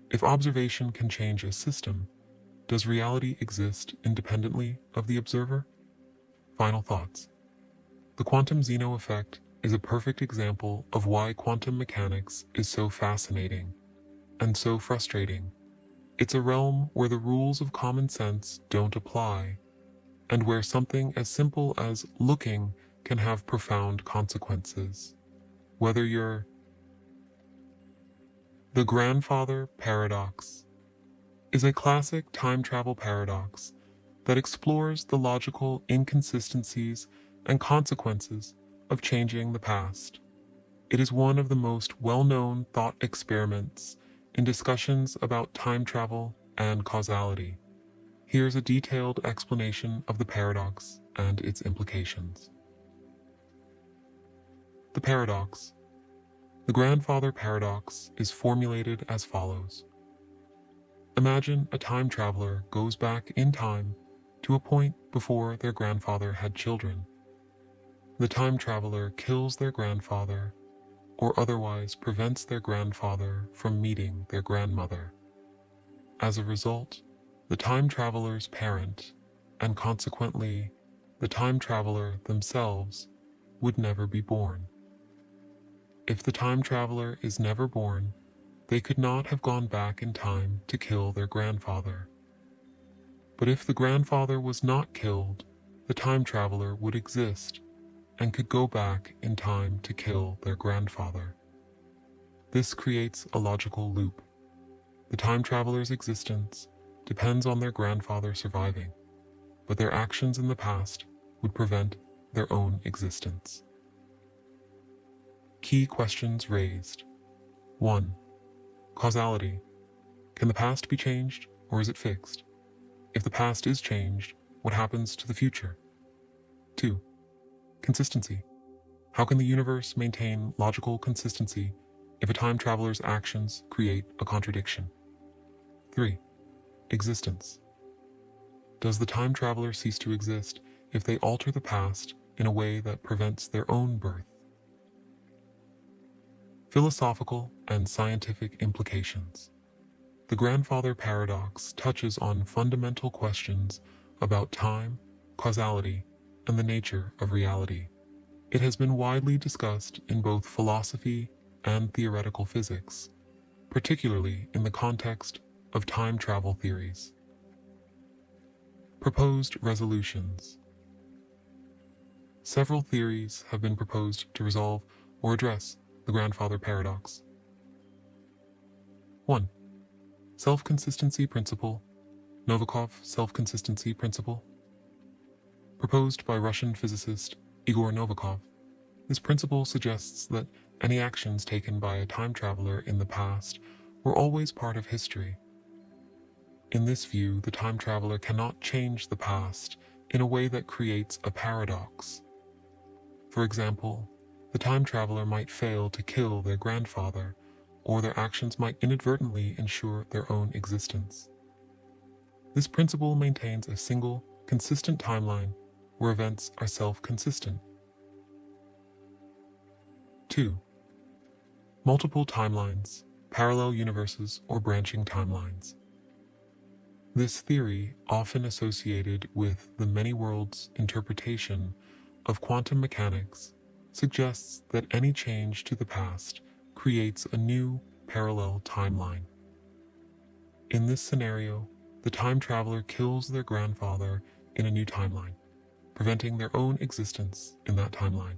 Speaker 1: If observation can change a system, does reality exist independently of the observer? Final thoughts. The quantum Zeno effect is a perfect example of why quantum mechanics is so fascinating and so frustrating. It's a realm where the rules of common sense don't apply, and where something as simple as looking can have profound consequences. Whether you're the grandfather paradox is a classic time travel paradox that explores the logical inconsistencies and consequences of changing the past. It is one of the most well-known thought experiments in discussions about time travel and causality. Here's a detailed explanation of the paradox and its implications. The paradox. The grandfather paradox is formulated as follows. Imagine a time traveler goes back in time to a point before their grandfather had children. the time traveler kills their grandfather or otherwise prevents their grandfather from meeting their grandmother. As a result, the time traveler's parent, and consequently the time traveler themselves, would never be born. If the time traveler is never born, they could not have gone back in time to kill their grandfather. But if the grandfather was not killed, the time traveler would exist and could go back in time to kill their grandfather. This creates a logical loop. The time traveler's existence depends on their grandfather surviving, but their actions in the past would prevent their own existence. Key questions raised. 1. Causality. Can the past be changed, or is it fixed? If the past is changed, what happens to the future? 2. Consistency. How can the universe maintain logical consistency if a time traveler's actions create a contradiction? 3. Existence. Does the time traveler cease to exist if they alter the past in a way that prevents their own birth? Philosophical and scientific implications. The grandfather paradox touches on fundamental questions about time, causality, and the nature of reality. It has been widely discussed in both philosophy and theoretical physics, particularly in the context of time travel theories. Proposed resolutions. Several theories have been proposed to resolve or address the grandfather paradox. 1. Self-consistency principle, Novikov self-consistency principle. Proposed by Russian physicist Igor Novikov, this principle suggests that any actions taken by a time traveler in the past were always part of history. In this view, the time traveler cannot change the past in a way that creates a paradox. For example, the time traveler might fail to kill their grandfather, or their actions might inadvertently ensure their own existence. This principle maintains a single, consistent timeline where events are self-consistent. 2. Multiple timelines, parallel universes, or branching timelines. This theory, often associated with the many worlds interpretation of quantum mechanics, suggests that any change to the past creates a new parallel timeline. In this scenario, the time traveler kills their grandfather in a new timeline, preventing their own existence in that timeline.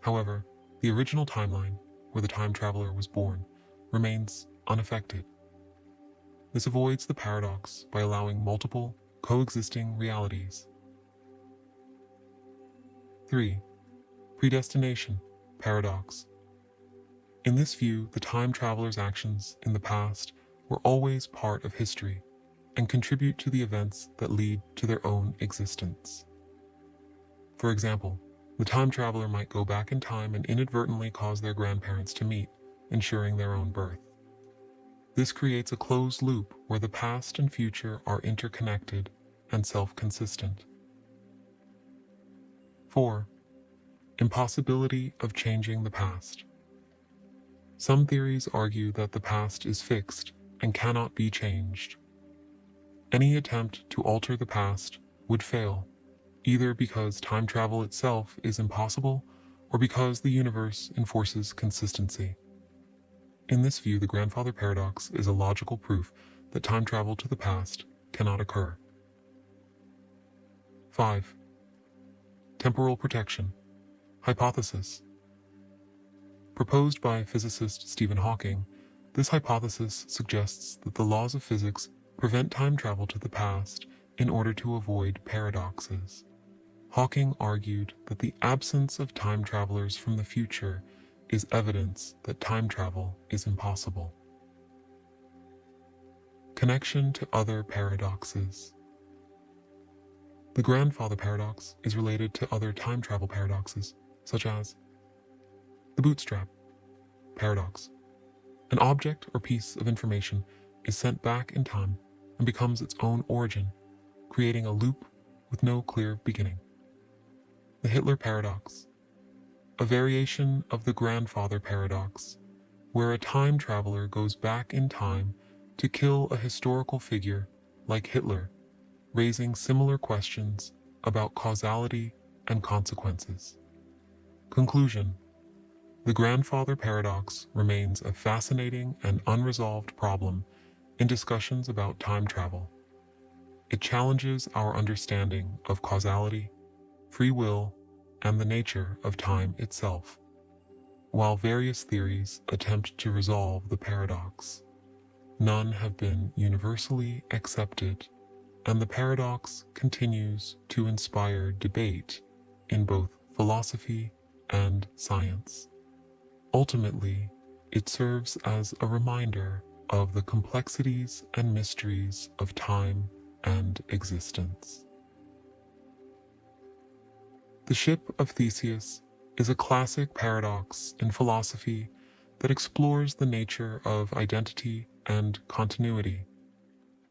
Speaker 1: However, the original timeline, where the time traveler was born, remains unaffected. This avoids the paradox by allowing multiple, coexisting realities. 3. Predestination paradox. In this view, the time traveler's actions in the past were always part of history and contribute to the events that lead to their own existence. For example, the time traveler might go back in time and inadvertently cause their grandparents to meet, ensuring their own birth. This creates a closed loop where the past and future are interconnected and self-consistent. 4. Impossibility of changing the past. Some theories argue that the past is fixed and cannot be changed. Any attempt to alter the past would fail, either because time travel itself is impossible or because the universe enforces consistency. In this view, the grandfather paradox is a logical proof that time travel to the past cannot occur. 5. Temporal protection hypothesis. Proposed by physicist Stephen Hawking, this hypothesis suggests that the laws of physics prevent time travel to the past in order to avoid paradoxes. Hawking argued that the absence of time travelers from the future is evidence that time travel is impossible. Connection to other paradoxes. The grandfather paradox is related to other time travel paradoxes, such as the bootstrap paradox. An object or piece of information is sent back in time and becomes its own origin, creating a loop with no clear beginning. The Hitler paradox. a variation of the grandfather paradox, where a time traveler goes back in time to kill a historical figure like Hitler, raising similar questions about causality and consequences. Conclusion: the grandfather paradox remains a fascinating and unresolved problem in discussions about time travel. It challenges our understanding of causality, free will, and the nature of time itself, while various theories attempt to resolve the paradox. None have been universally accepted, and the paradox continues to inspire debate in both philosophy and science. Ultimately, it serves as a reminder of the complexities and mysteries of time and existence. The ship of Theseus is a classic paradox in philosophy that explores the nature of identity and continuity.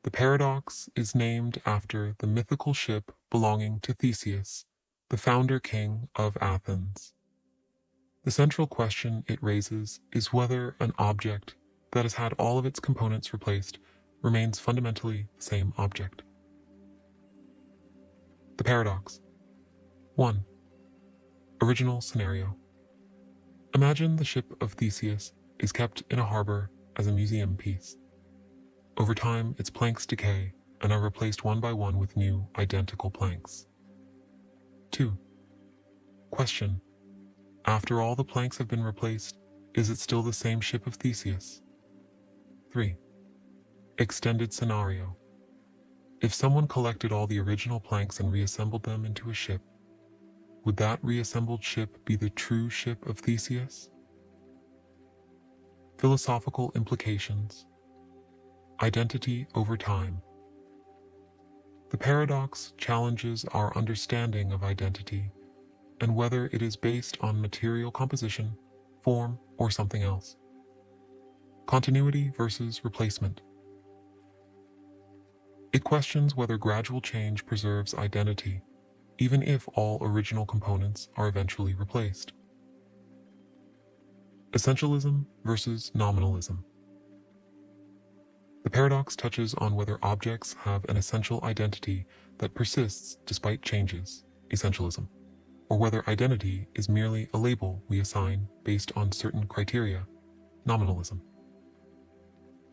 Speaker 1: The paradox is named after the mythical ship belonging to Theseus, the founder king of Athens. The central question it raises is whether an object that has had all of its components replaced remains fundamentally the same object. The paradox. 1. Original scenario. Imagine the ship of Theseus is kept in a harbor as a museum piece. Over time, its planks decay and are replaced one by one with new, identical planks. 2. Question. After all the planks have been replaced, is it still the same ship of Theseus? 3. Extended scenario. If someone collected all the original planks and reassembled them into a ship, would that reassembled ship be the true ship of Theseus? Philosophical implications. Identity over time. The paradox challenges our understanding of identity and whether it is based on material composition, form, or something else. Continuity versus replacement. It questions whether gradual change preserves identity, even if all original components are eventually replaced. Essentialism versus nominalism. The paradox touches on whether objects have an essential identity that persists despite changes, essentialism, or whether identity is merely a label we assign based on certain criteria, nominalism.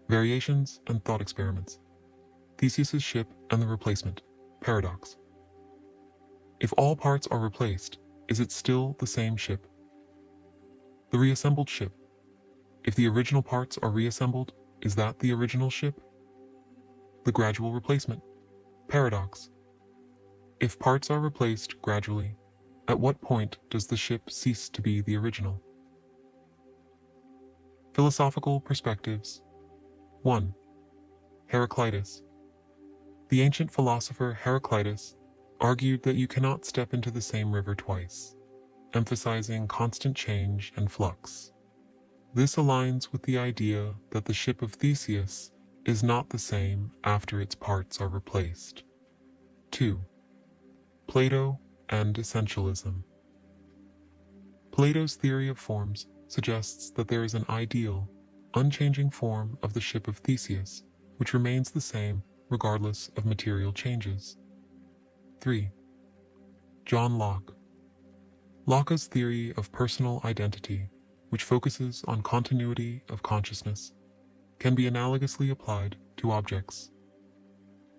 Speaker 1: Variations and thought experiments. Theseus's ship and the replacement, paradox. If all parts are replaced, is it still the same ship? The reassembled ship. If the original parts are reassembled, is that the original ship? The gradual replacement, paradox. If parts are replaced gradually, at what point does the ship cease to be the original? Philosophical perspectives. 1. Heraclitus. The ancient philosopher Heraclitus argued that you cannot step into the same river twice, emphasizing constant change and flux. This aligns with the idea that the ship of Theseus is not the same after its parts are replaced. 2. Plato and essentialism. Plato's theory of forms suggests that there is an ideal, unchanging form of the ship of Theseus, which remains the same regardless of material changes. 3. John Locke. Locke's theory of personal identity, which focuses on continuity of consciousness, can be analogously applied to objects.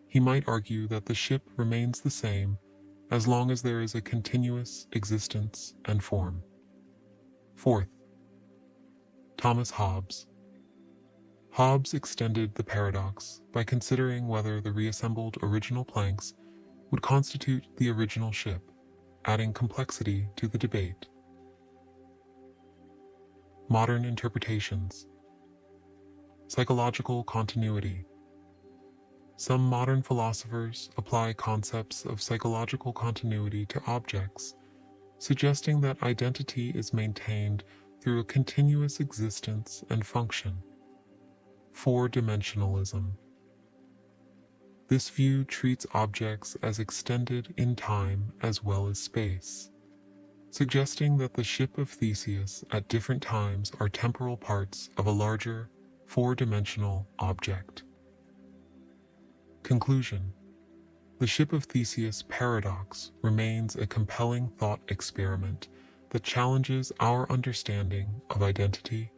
Speaker 1: He might argue that the ship remains the same as long as there is a continuous existence and form. 4th. Thomas Hobbes. Hobbes extended the paradox by considering whether the reassembled original planks would constitute the original ship, adding complexity to the debate. Modern interpretations. Psychological continuity. Some modern philosophers apply concepts of psychological continuity to objects, suggesting that identity is maintained through a continuous existence and function. Four-dimensionalism. This view treats objects as extended in time as well as space. suggesting that the ship of Theseus at different times are temporal parts of a larger, four-dimensional object. Conclusion: the ship of Theseus paradox remains a compelling thought experiment that challenges our understanding of identity,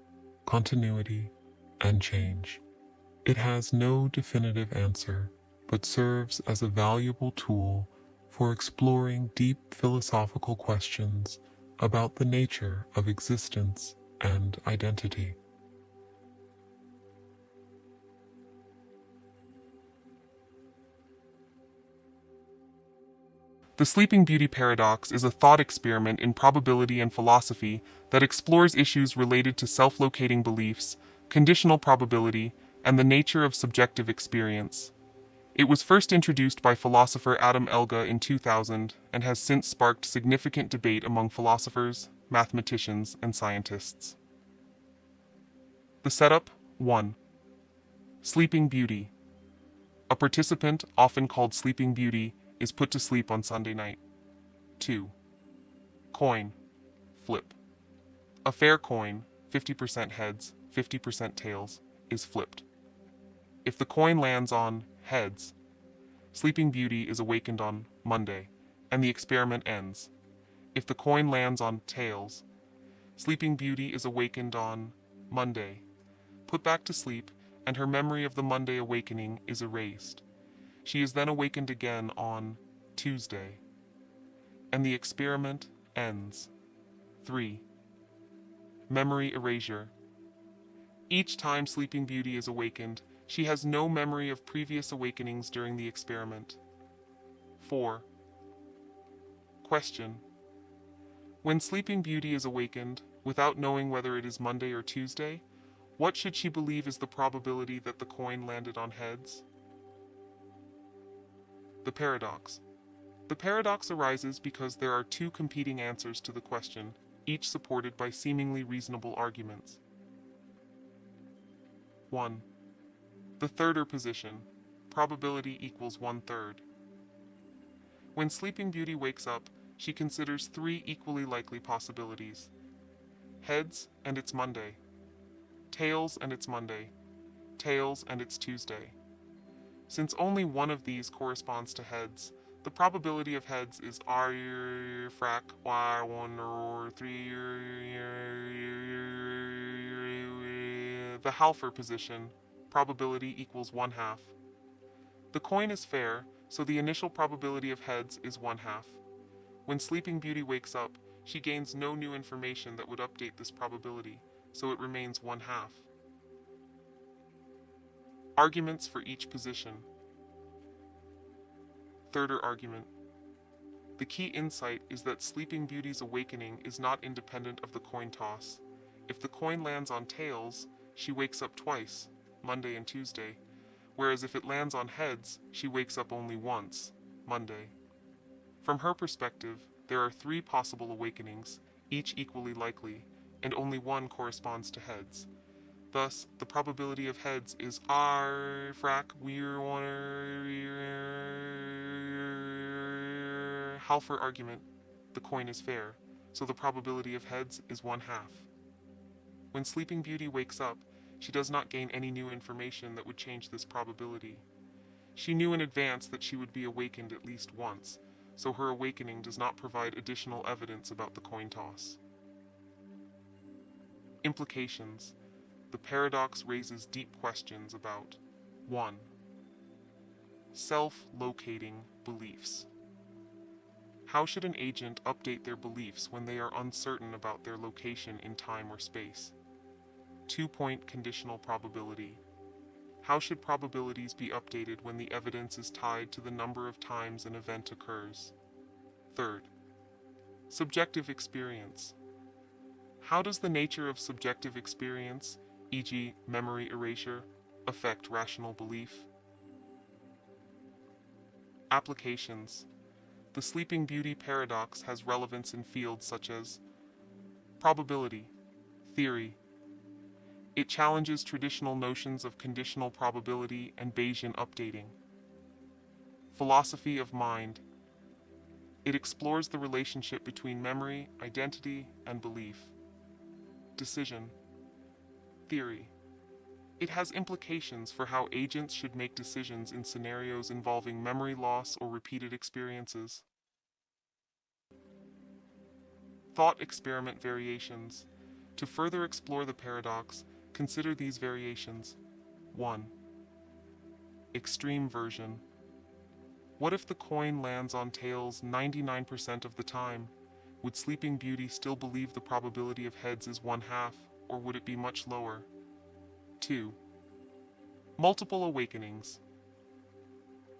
Speaker 1: continuity, and change. It has no definitive answer, but serves as a valuable tool for exploring deep philosophical questions about the nature of existence and identity.
Speaker 2: The Sleeping Beauty paradox is a thought experiment in probability and philosophy that explores issues related to self-locating beliefs, conditional probability, and the nature of subjective experience. It was first introduced by philosopher Adam Elga in 2000 and has since sparked significant debate among philosophers, mathematicians, and scientists. The setup: 1. Sleeping Beauty. A participant, often called Sleeping Beauty, is put to sleep on Sunday night. 2. Coin. Flip. A fair coin, 50% heads, 50% tails, is flipped. If the coin lands on heads, Sleeping Beauty is awakened on Monday, and the experiment ends. If the coin lands on tails, Sleeping Beauty is awakened on Monday, put back to sleep, and her memory of the Monday awakening is erased. She is then awakened again on Tuesday, and the experiment ends. 3. Memory erasure. Each time Sleeping Beauty is awakened, she has no memory of previous awakenings during the experiment. 4. Question. When Sleeping Beauty is awakened, without knowing whether it is Monday or Tuesday, what should she believe is the probability that the coin landed on heads? The paradox. The paradox arises because there are two competing answers to the question, each supported by seemingly reasonable arguments. 1. The thirder position. Probability equals 1/3. When Sleeping Beauty wakes up, she considers three equally likely possibilities. Heads, and it's Monday. Tails, and it's Monday. Tails, and it's Tuesday. Since only one of these corresponds to heads, the probability of heads is R frac Y1 or 3. The Halfer position, probability equals 1/2. The coin is fair, so the initial probability of heads is 1/2. When Sleeping Beauty wakes up, she gains no new information that would update this probability, so it remains 1/2. Arguments for each position. Thirder argument. The key insight is that Sleeping Beauty's awakening is not independent of the coin toss. If the coin lands on tails, she wakes up twice, Monday and Tuesday, whereas if it lands on heads, she wakes up only once, Monday. From her perspective, there are three possible awakenings, each equally likely, and only one corresponds to heads. Thus, the probability of heads is R frac Halfer argument, the coin is fair, so the probability of heads is 1/2. When Sleeping Beauty wakes up, she does not gain any new information that would change this probability. She knew in advance that she would be awakened at least once, so her awakening does not provide additional evidence about the coin toss. Implications. The paradox raises deep questions about 1. Self-locating beliefs. How should an agent update their beliefs when they are uncertain about their location in time or space? 2-point conditional probability. How should probabilities be updated when the evidence is tied to the number of times an event occurs? 3rd. Subjective experience. How does the nature of subjective experience, e.g., memory erasure, affect rational belief? Applications. The Sleeping Beauty paradox has relevance in fields such as probability, theory. It challenges traditional notions of conditional probability and Bayesian updating. Philosophy of mind. It explores the relationship between memory, identity, and belief. Decision. Theory. It has implications for how agents should make decisions in scenarios involving memory loss or repeated experiences. Thought experiment variations. To further explore the paradox, consider these variations. 1. Extreme version. What if the coin lands on tails 99% of the time? Would Sleeping Beauty still believe the probability of heads is 1/2, or would it be much lower? 2. Multiple awakenings.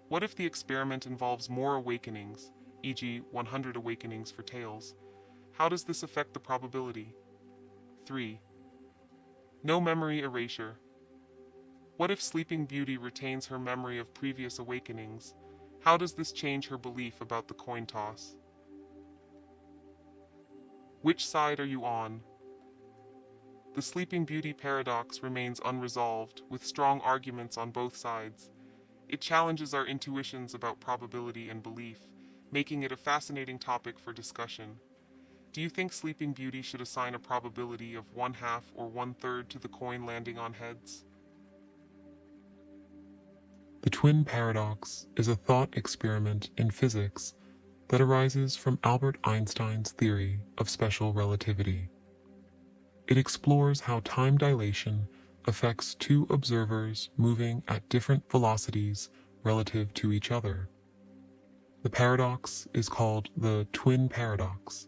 Speaker 2: What if the experiment involves more awakenings, e.g., 100 awakenings for tails? How does this affect the probability? 3. No memory erasure. What if Sleeping Beauty retains her memory of previous awakenings? How does this change her belief about the coin toss? Which side are you on? The Sleeping Beauty paradox remains unresolved, with strong arguments on both sides. It challenges our intuitions about probability and belief, making it a fascinating topic for discussion. Do you think Sleeping Beauty should assign a probability of 1/2 or 1/3 to the coin landing on heads?
Speaker 1: The twin paradox is a thought experiment in physics that arises from Albert Einstein's theory of special relativity. It explores how time dilation affects two observers moving at different velocities relative to each other. The paradox is called the twin paradox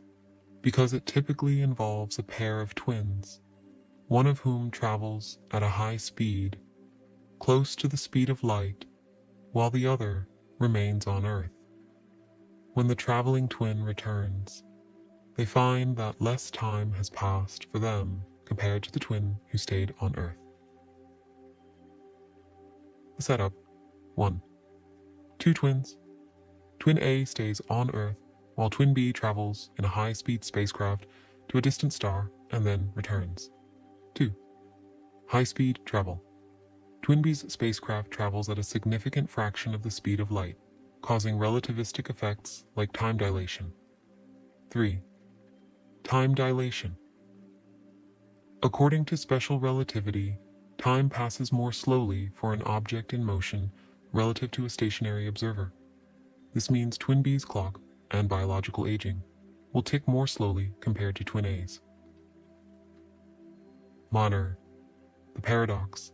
Speaker 1: because it typically involves a pair of twins, one of whom travels at a high speed, close to the speed of light, while the other remains on Earth. When the traveling twin returns, they find that less time has passed for them compared to the twin who stayed on Earth. The setup. 1. Two twins. Twin A stays on Earth while Twin B travels in a high-speed spacecraft to a distant star and then returns. 2. High-speed travel. Twin B's spacecraft travels at a significant fraction of the speed of light, causing relativistic effects like time dilation. 3. Time dilation. According to special relativity, time passes more slowly for an object in motion relative to a stationary observer. This means Twin B's clock and biological aging will tick more slowly compared to Twin A's. Minor. The paradox.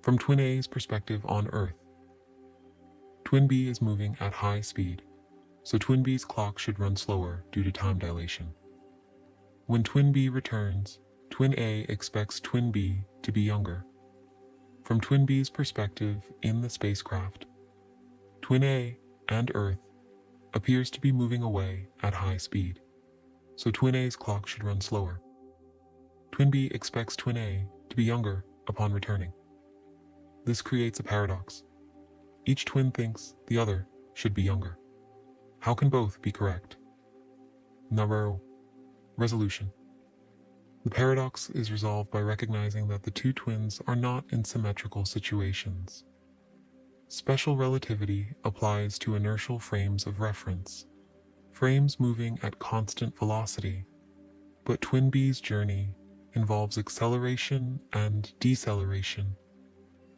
Speaker 1: From Twin A's perspective on Earth, Twin B is moving at high speed, so Twin B's clock should run slower due to time dilation. When Twin B returns, Twin A expects Twin B to be younger. From Twin B's perspective in the spacecraft, Twin A and Earth appears to be moving away at high speed, so Twin A's clock should run slower. Twin B expects Twin A to be younger upon returning. This creates a paradox. Each twin thinks the other should be younger. How can both be correct? Number resolution. The paradox is resolved by recognizing that the two twins are not in symmetrical situations. Special relativity applies to inertial frames of reference, frames moving at constant velocity, but Twin B's journey involves acceleration and deceleration,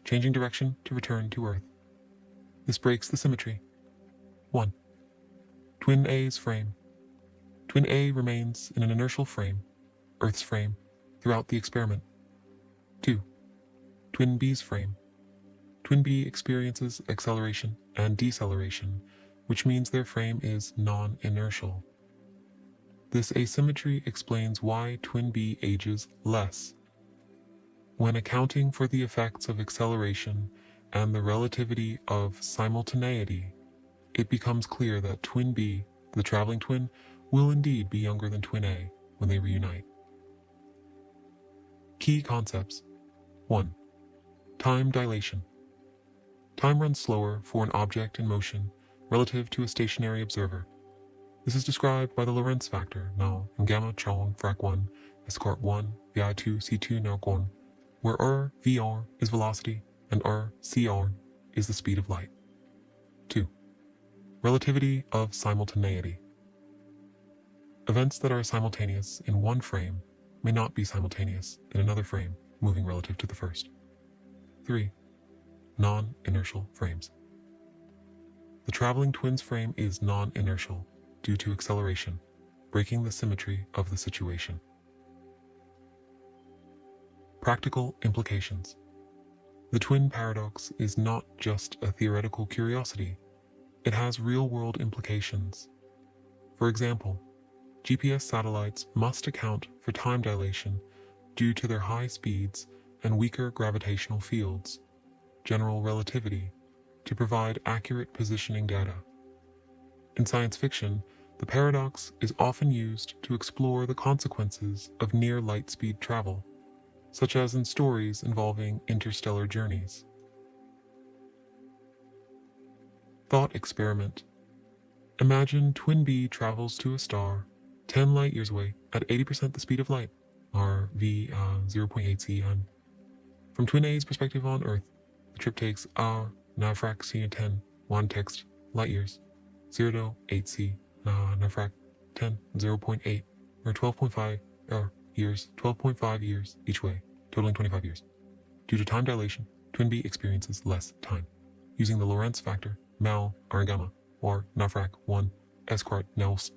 Speaker 1: changing direction to return to Earth. This breaks the symmetry. 1. Twin A's frame. Twin A remains in an inertial frame, Earth's frame, throughout the experiment. 2. Twin B's frame. Twin B experiences acceleration and deceleration, which means their frame is non-inertial. This asymmetry explains why Twin B ages less. When accounting for the effects of acceleration and the relativity of simultaneity, it becomes clear that Twin B, the traveling twin, will indeed be younger than Twin A when they reunite. Key concepts. 1. Time dilation. Time runs slower for an object in motion relative to a stationary observer. This is described by the Lorentz factor, now in gamma chong frac 1, escort 1, vi2, c2 now gone, where vr is velocity and cr is the speed of light. 2. Relativity of simultaneity. Events that are simultaneous in one frame may not be simultaneous in another frame, moving relative to the first. 3. Non-inertial frames. The traveling twins frame is non-inertial due to acceleration, breaking the symmetry of the situation. Practical implications. The twin paradox is not just a theoretical curiosity, it has real-world implications. For example, GPS satellites must account for time dilation due to their high speeds and weaker gravitational fields, general relativity, to provide accurate positioning data. In science fiction, the paradox is often used to explore the consequences of near light speed travel, such as in stories involving interstellar journeys. Thought experiment. Imagine twin B travels to a star 10 light years away at 80% the speed of light, or v 0.8 c. From twin A's perspective on Earth, the trip takes navfrak c 10 1 text light years, 0 to 8 c navfrak 10 0.8, or 12.5 years, 12.5 years each way, totaling 25 years. Due to time dilation, twin B experiences less time. Using the Lorentz factor, mal arangama, or navfrak 1 esquart nels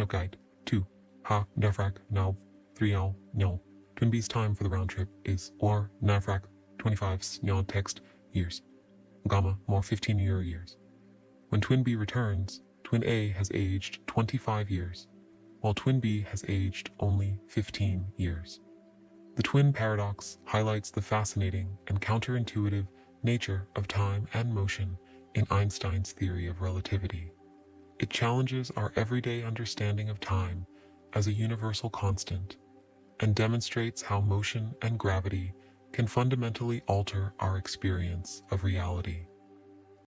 Speaker 1: guide 2 ha navfrak now 3 al no. Twin B's time for the round trip is or navfrak 25 nyon text years, gamma more 15 years. When twin B returns, twin A has aged 25 years, while twin B has aged only 15 years. The twin paradox highlights the fascinating and counterintuitive nature of time and motion in Einstein's theory of relativity. It challenges our everyday understanding of time as a universal constant and demonstrates how motion and gravity can fundamentally alter our experience of reality.